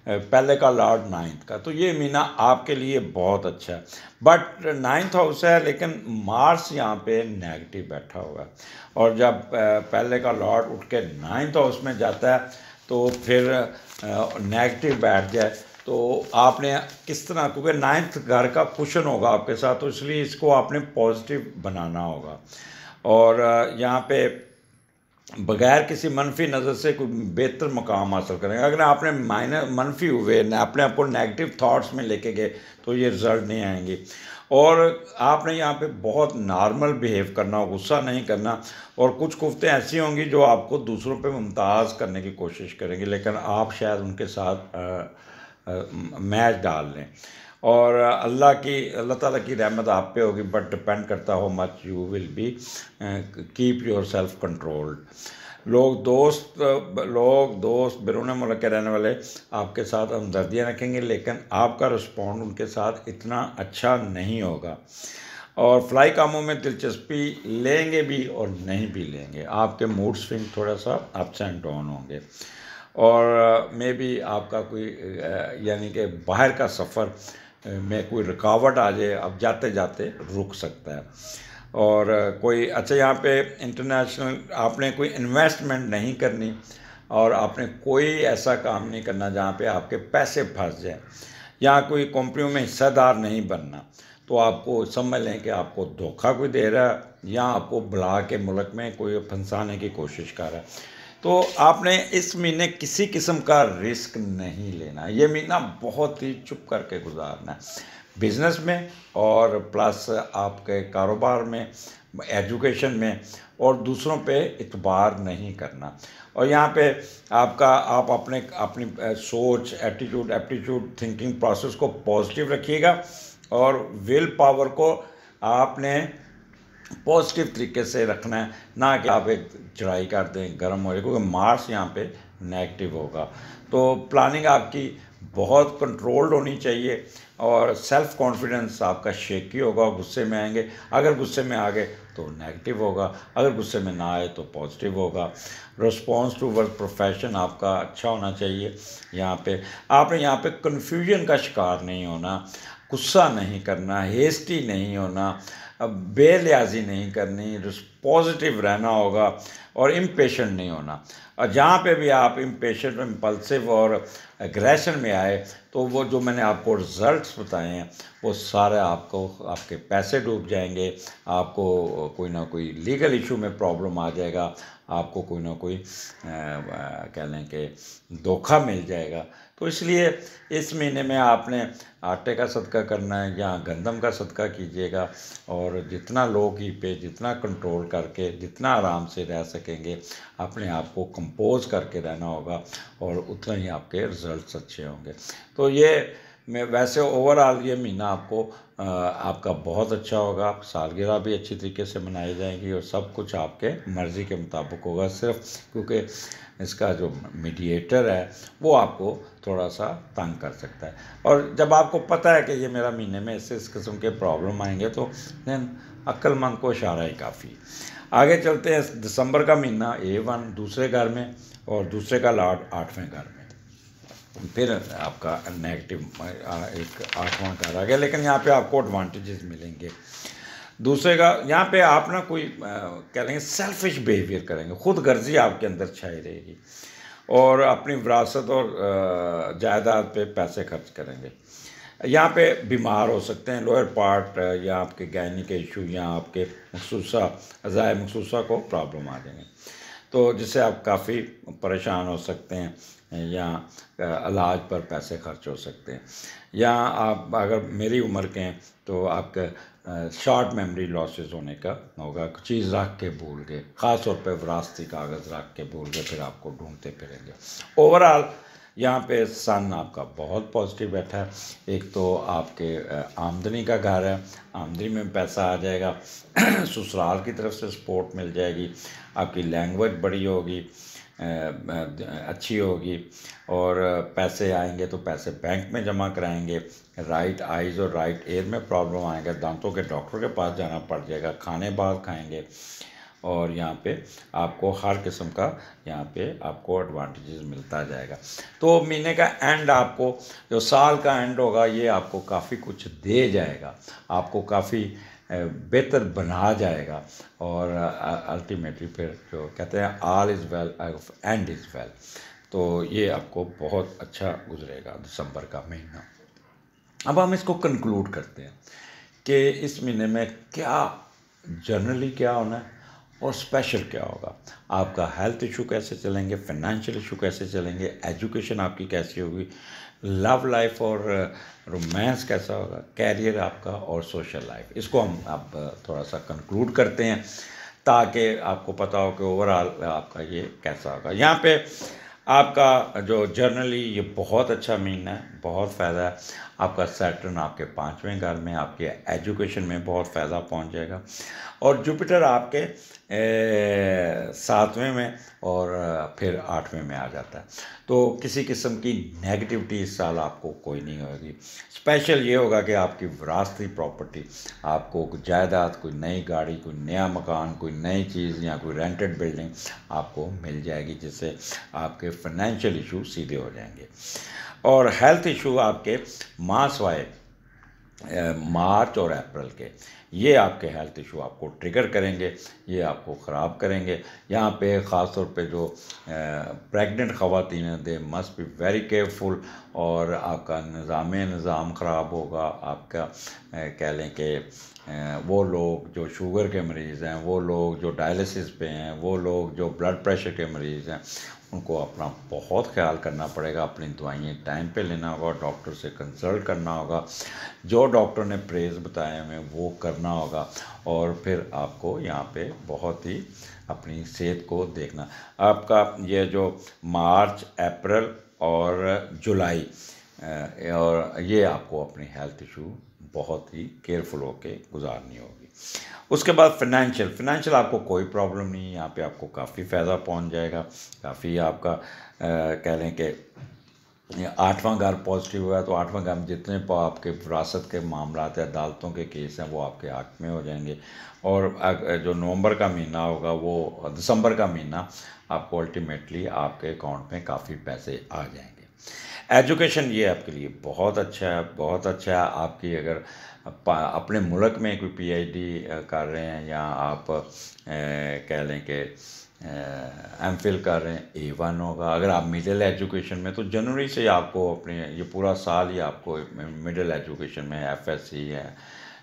पहले का लॉर्ड 9th का, तो ये महीना आपके लिए बहुत अच्छा है। बट 9th हाउस है लेकिन मार्स यहाँ पे नेगेटिव बैठा हुआ है, और जब पहले का लॉर्ड उठ के 9th हाउस में जाता है तो फिर नेगेटिव बैठ जाए तो आपने किस तरह, क्योंकि 9th घर का कुशन होगा आपके साथ, तो इसलिए इसको आपने पॉजिटिव बनाना होगा और यहाँ पे बगैर किसी मनफी नज़र से कोई बेहतर मकाम हासिल करेंगे। अगर आपने मनफी हुए, अपने आप को नेगेटिव थाट्स में लेके गए तो ये रिज़ल्ट नहीं आएंगे। और आपने यहाँ पे बहुत नॉर्मल बिहेव करना, गुस्सा नहीं करना, और कुछ कुफ्तें ऐसी होंगी जो आपको दूसरों पे मुमताज़ करने की कोशिश करेंगी, लेकिन आप शायद उनके साथ मैच डाल लें। और अल्लाह ताला की रहमत आप पे होगी, बट डिपेंड करता हो much you will be keep your self controlled. लोग दोस्त बैरून मुल्क के रहने वाले आपके साथ हमदर्दियाँ रखेंगे, लेकिन आपका रिस्पॉन्ड उनके साथ इतना अच्छा नहीं होगा, और फ्लाई कामों में दिलचस्पी लेंगे भी और नहीं भी लेंगे। आपके मूड स्विंग थोड़ा सा अप्स एंड डाउन होंगे, और मे बी आपका कोई यानी कि बाहर का सफ़र में कोई रुकावट आ जाए, अब जाते जाते रुक सकता है। और कोई अच्छा, यहाँ पे इंटरनेशनल आपने कोई इन्वेस्टमेंट नहीं करनी, और आपने कोई ऐसा काम नहीं करना जहाँ पे आपके पैसे फंस जाए, यहाँ कोई कंपनियों में हिस्सेदार नहीं बनना। तो आपको समझ लें कि आपको धोखा कोई दे रहा है, या आपको बुला के मुल्क में कोई फंसाने की कोशिश कर रहा है। तो आपने इस महीने किसी किस्म का रिस्क नहीं लेना। ये महीना बहुत ही चुप करके गुजारना है, बिज़नेस में और प्लस आपके कारोबार में, एजुकेशन में, और दूसरों पे इतबार नहीं करना। और यहाँ पे आप अपनी सोच, एप्टीट्यूड, थिंकिंग प्रोसेस को पॉजिटिव रखिएगा, और विल पावर को आपने पॉजिटिव तरीके से रखना है, ना कि आप एक चढ़ाई कर दें, गर्म हो जाए, क्योंकि मार्स यहाँ पे नेगेटिव होगा। तो प्लानिंग आपकी बहुत कंट्रोल्ड होनी चाहिए, और सेल्फ कॉन्फिडेंस आपका शेकी होगा, गुस्से में आएंगे। अगर गुस्से में आ गए तो नेगेटिव होगा, अगर गुस्से में ना आए तो पॉजिटिव होगा। रिस्पॉन्स टू वर्क प्रोफेशन आपका अच्छा होना चाहिए। आपने यहाँ पे कन्फ्यूजन का शिकार नहीं होना, गुस्सा नहीं करना, हेस्टी नहीं होना, बेलियाजी नहीं करनी, पॉजिटिव रहना होगा, और इम्पेशेंट नहीं होना। और जहाँ पे भी आप इम्पेशेंट, इम्पल्सिव और एग्रेशन में आए तो वो जो मैंने आपको रिज़ल्ट्स बताए हैं वो सारे आपके पैसे डूब जाएंगे, आपको कोई ना कोई लीगल इशू में प्रॉब्लम आ जाएगा, आपको कोई ना कोई कह लें कि धोखा मिल जाएगा। तो इसलिए इस महीने में आपने आटे का सदका करना है या गंदम का सदका कीजिएगा, और जितना लो घी पे, जितना कंट्रोल करके, जितना आराम से रह सकेंगे, अपने आप को कंपोज करके रहना होगा, और उतना ही आपके रिज़ल्ट्स अच्छे होंगे। तो ये वैसे ओवरऑल ये महीना आपका बहुत अच्छा होगा। सालगिरह भी अच्छी तरीके से मनाई जाएंगी, और सब कुछ आपके मर्ज़ी के मुताबिक होगा, सिर्फ क्योंकि इसका जो मीडिएटर है वो आपको थोड़ा सा तंग कर सकता है। और जब आपको पता है कि ये मेरा महीने में इस किस्म के प्रॉब्लम आएंगे, तो देन अक्लमंद को इशारा ही काफ़ी। आगे चलते हैं। दिसंबर का महीना A1 दूसरे घर में, और दूसरे का लॉर्ड 8वें घर में, फिर आपका नेगेटिव एक 8वां घर आ गया, लेकिन यहाँ पे आपको एडवांटेजेस मिलेंगे। दूसरे का यहाँ पे आप ना कोई कह लेंगे सेल्फिश बिहेवियर करेंगे, खुद गर्जी आपके अंदर छाई रहेगी, और अपनी विरासत और जायदाद पे पैसे खर्च करेंगे। यहाँ पे बीमार हो सकते हैं, लोअर पार्ट या आपके गायनी के इशू या आपके मखसूसा अज़ाय मखसूसा को प्रॉब्लम आ जाएंगे, तो जिससे आप काफ़ी परेशान हो सकते हैं या इलाज पर पैसे खर्च हो सकते हैं। या आप अगर मेरी उम्र के हैं तो आपका शॉर्ट मेमोरी लॉसेस होने का होगा, चीज़ रख के भूल गए, ख़ास तौर पे विरासती कागज़ रख के भूल गए, फिर आपको ढूंढते फिरेंगे। ओवरऑल यहाँ पे सन आपका बहुत पॉजिटिव बैठा है। एक तो आपके आमदनी का घर है, आमदनी में पैसा आ जाएगा, ससुराल की तरफ से सपोर्ट मिल जाएगी, आपकी लैंग्वेज बड़ी होगी, अच्छी होगी, और पैसे आएंगे तो पैसे बैंक में जमा कराएंगे। राइट आइज़ और राइट एयर में प्रॉब्लम आएगा, दांतों के डॉक्टर के पास जाना पड़ जाएगा, खाने बाद खाएंगे, और यहाँ पे आपको हर किस्म का यहाँ पे आपको एडवांटेजेस मिलता जाएगा। तो महीने का एंड आपको, जो साल का एंड होगा, ये आपको काफ़ी कुछ दे जाएगा, आपको काफ़ी बेहतर बना जाएगा, और अल्टीमेटली फिर जो कहते हैं all is well and is well, तो ये आपको बहुत अच्छा गुजरेगा दिसंबर का महीना। अब हम इसको कंक्लूड करते हैं कि इस महीने में क्या जनरली क्या होना है और स्पेशल क्या होगा। आपका हेल्थ इशू कैसे चलेंगे, फाइनेंशियल इशू कैसे चलेंगे, एजुकेशन आपकी कैसी होगी, लव लाइफ और रोमांस कैसा होगा, कैरियर आपका और सोशल लाइफ। इसको हम अब थोड़ा सा कंक्लूड करते हैं ताकि आपको पता हो कि ओवरऑल आपका ये कैसा होगा। यहाँ पे आपका जो जर्नली ये बहुत अच्छा महीना है, बहुत फ़ायदा है। आपका सैटर्न आपके 5वें घर में, आपके एजुकेशन में बहुत फ़ायदा पहुंच जाएगा, और जुपिटर आपके 7वें में और फिर 8वें में आ जाता है। तो किसी किस्म की नेगेटिविटी इस साल आपको कोई नहीं होगी। स्पेशल ये होगा कि आपकी विरासती प्रॉपर्टी, आपको कोई जायदाद, कोई नई गाड़ी, कोई नया मकान, कोई नई चीज़ या कोई रेंटेड बिल्डिंग आपको मिल जाएगी, जिससे आपके फाइनेंशियल इशू सीधे हो जाएंगे। और हेल्थ इशू आपके मासवाए मार्च और अप्रैल के, ये आपके हेल्थ इशू आपको ट्रिगर करेंगे, ये आपको ख़राब करेंगे। यहाँ पे ख़ास तौर पे जो प्रेग्नेंट ख़वातीन हैं, they must be very careful, और आपका निज़ाम ख़राब होगा। आपका कह लें कि वो लोग जो शुगर के मरीज़ हैं, वो लोग जो डायलिसिस पे हैं, वो लोग जो ब्लड प्रेशर के मरीज़ हैं, उनको अपना बहुत ख्याल करना पड़ेगा, अपनी दवाइयाँ टाइम पे लेना होगा, डॉक्टर से कंसल्ट करना होगा, जो डॉक्टर ने प्रेज बताए हमें वो करना होगा, और फिर आपको यहाँ पे बहुत ही अपनी सेहत को देखना। आपका ये जो मार्च, अप्रैल और जुलाई, और ये आपको अपनी हेल्थ इशू बहुत ही केयरफुल होके गुजारनी होगी। उसके बाद फाइनेंशियल आपको कोई प्रॉब्लम नहीं है, यहाँ पे आपको काफ़ी फ़ायदा पहुँच जाएगा, काफ़ी आपका कह लें कि 8वां घर पॉजिटिव हुआ, तो 8वां घर में जितने आपके विरासत के मामला हैं, अदालतों के केस हैं, वो आपके हक में हो जाएंगे। और जो नवंबर का महीना होगा, वो दिसंबर का महीना आपको अल्टीमेटली आपके अकाउंट में काफ़ी पैसे आ जाएंगे। एजुकेशन ये आपके लिए बहुत अच्छा है, बहुत अच्छा है। आपकी अगर अपने मुल्क में कोई पीएचडी कर रहे हैं, या आप कह लें कि एमफिल कर रहे हैं, A1 होगा। अगर आप मिडिल एजुकेशन में, तो जनवरी से आपको अपने ये पूरा साल ही आपको मिडिल एजुकेशन में FSC है,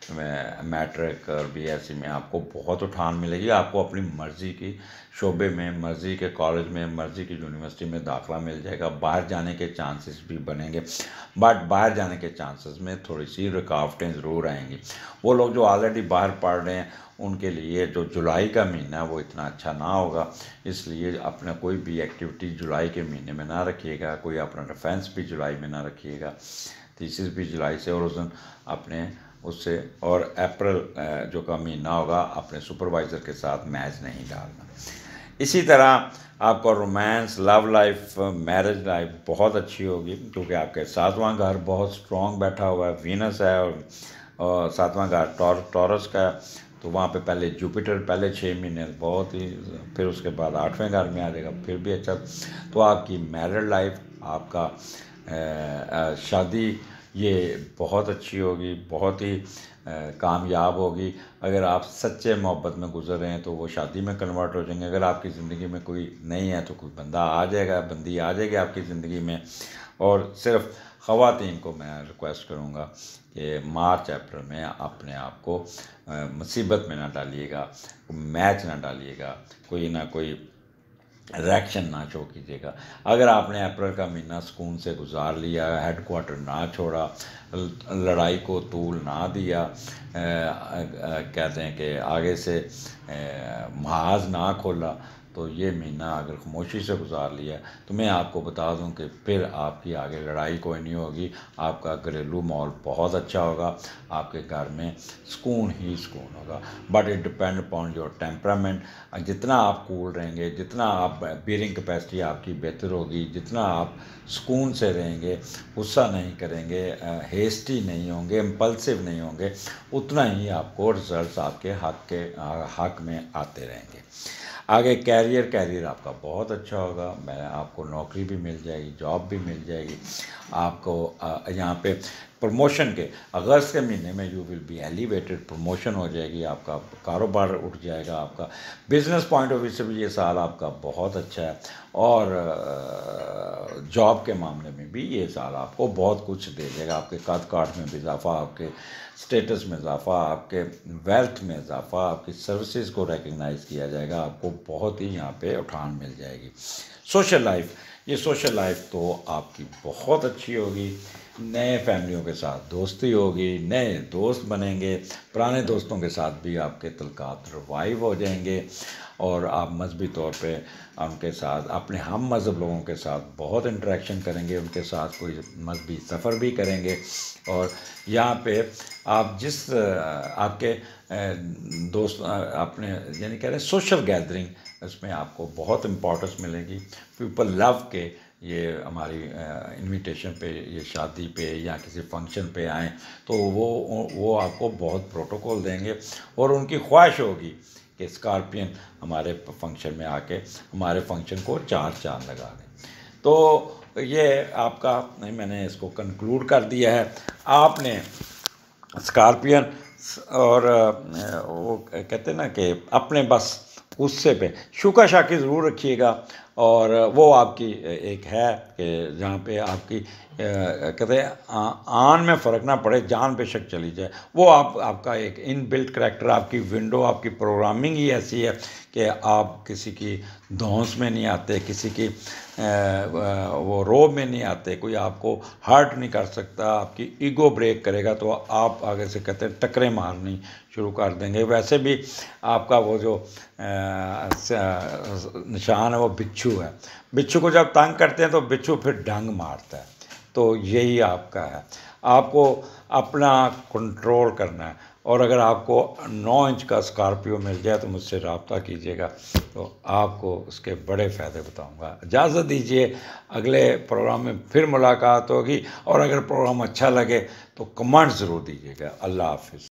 मैट्रिक और BSc में आपको बहुत उठान मिलेगी। आपको अपनी मर्ज़ी की शोबे में, मर्ज़ी के कॉलेज में, मर्ज़ी की यूनिवर्सिटी में दाखिला मिल जाएगा। बाहर जाने के चांसेस भी बनेंगे, बट बाहर जाने के चांसेस में थोड़ी सी रुकावटें ज़रूर आएंगी। वो लोग जो ऑलरेडी बाहर पढ़ रहे हैं, उनके लिए जो जुलाई का महीना है वो इतना अच्छा ना होगा, इसलिए अपना कोई भी एक्टिविटी जुलाई के महीने में ना रखिएगा, कोई अपना डिफेंस भी जुलाई में ना रखिएगा, थीसिस भी जुलाई से, और उस दिन अपने उससे, और अप्रैल जो का महीना होगा, अपने सुपरवाइज़र के साथ मैच नहीं डालना। इसी तरह आपका romance, love life, marriage life बहुत अच्छी होगी, क्योंकि आपके 7वां घर बहुत स्ट्रॉन्ग बैठा हुआ है, वीनस है, और 7वां घर टॉरस का, तो वहाँ पे पहले जुपिटर पहले 6 महीने बहुत ही, फिर उसके बाद 8वें घर में आ जाएगा, फिर भी अच्छा। तो आपकी मैरिड लाइफ, आपका शादी, ये बहुत अच्छी होगी, बहुत ही कामयाब होगी। अगर आप सच्चे मोहब्बत में गुजर रहे हैं तो वो शादी में कन्वर्ट हो जाएंगे। अगर आपकी ज़िंदगी में कोई नहीं है तो कोई बंदा आ जाएगा, बंदी आ जाएगी आपकी ज़िंदगी में, और सिर्फ ख़वातीन को मैं रिक्वेस्ट करूँगा कि मार्च अप्रैल में अपने आप को मुसीबत में ना डालिएगा, मैच ना डालिएगा, कोई ना कोई रिएक्शन ना शो कीजिएगा। अगर आपने अप्रैल का महीना सुकून से गुजार लिया, हेडक्वार्टर ना छोड़ा, लड़ाई को तूल ना दिया, कहते हैं कि आगे से महाज ना खोला, तो ये महीना अगर खामोशी से गुजार लिया तो मैं आपको बता दूं कि फिर आपकी आगे लड़ाई कोई नहीं होगी। आपका घरेलू माहौल बहुत अच्छा होगा, आपके घर में सुकून ही सुकून होगा। But it depend upon your temperament. जितना आप कूल रहेंगे, जितना आप बियरिंग कैपेसिटी आपकी बेहतर होगी, जितना आप सुकून से रहेंगे, गुस्सा नहीं करेंगे, हेस्टी नहीं होंगे, इम्पल्सिव नहीं होंगे, उतना ही आपको रिजल्ट्स आपके हक में आते रहेंगे। आगे कैरियर आपका बहुत अच्छा होगा। मैं आपको नौकरी भी मिल जाएगी, जॉब भी मिल जाएगी। आपको यहाँ पे प्रमोशन के अगस्त के महीने में you will be elevated, promotion हो जाएगी, आपका कारोबार उठ जाएगा। आपका बिजनेस पॉइंट ऑफ व्यू से भी ये साल आपका बहुत अच्छा है, और जॉब के मामले में भी ये साल आपको बहुत कुछ दे देगा। आपके कद काठ में भी इजाफा, आपके स्टेटस में इजाफा, आपके वेल्थ में इजाफा, आपकी सर्विसेज को रिकग्नाइज़ किया जाएगा, आपको बहुत ही यहाँ पे उठान मिल जाएगी। सोशल लाइफ, ये सोशल लाइफ तो आपकी बहुत अच्छी होगी। नए फैमिलियों के साथ दोस्ती होगी, नए दोस्त बनेंगे, पुराने दोस्तों के साथ भी आपके तल्कात रिवाइव हो जाएंगे, और आप मजहबी तौर पे उनके साथ, अपने हम मज़हब लोगों के साथ बहुत इंटरेक्शन करेंगे, उनके साथ कोई मजहबी सफ़र भी करेंगे। और यहाँ पे आप जिस आपके दोस्त अपने यानी कह रहे हैं सोशल गैदरिंग, इसमें आपको बहुत इम्पोर्टेंस मिलेगी। पीपल लव के ये हमारी इनविटेशन पे, ये शादी पे या किसी फंक्शन पे आएँ तो वो आपको बहुत प्रोटोकॉल देंगे, और उनकी ख्वाहिश होगी कि स्कॉर्पियन हमारे फंक्शन में आके हमारे फंक्शन को चार चांद लगा दें। तो ये आपका मैंने इसको कंक्लूड कर दिया है। आपने स्कॉर्पियन और वो कहते हैं ना कि अपने बस गुस्से पे शुका शाकी ज़रूर रखिएगा, और वो आपकी एक है कि जहाँ पे आपकी कहते हैं आन में फ़र्क ना पड़े, जान बेशक चली जाए, वो आपका एक इनबिल्ट करैक्टर, आपकी विंडो, आपकी प्रोग्रामिंग ही ऐसी है कि आप किसी की धौंस में नहीं आते, किसी की वो रोब में नहीं आते, कोई आपको हर्ट नहीं कर सकता। आपकी ईगो ब्रेक करेगा तो आप आगे से कहते हैं टकरे मारनी शुरू कर देंगे। वैसे भी आपका वो जो निशान है वो बिच्छू है। बिच्छू को जब तंग करते हैं तो बिच्छू फिर डंग मारता है। तो यही आपका है, आपको अपना कंट्रोल करना है। और अगर आपको 9 इंच का स्कॉर्पियो मिल जाए तो मुझसे रब्ता कीजिएगा, तो आपको उसके बड़े फ़ायदे बताऊंगा। इजाज़त दीजिए, अगले प्रोग्राम में फिर मुलाकात होगी, और अगर प्रोग्राम अच्छा लगे तो कमेंट ज़रूर दीजिएगा। अल्लाह हाफिज़।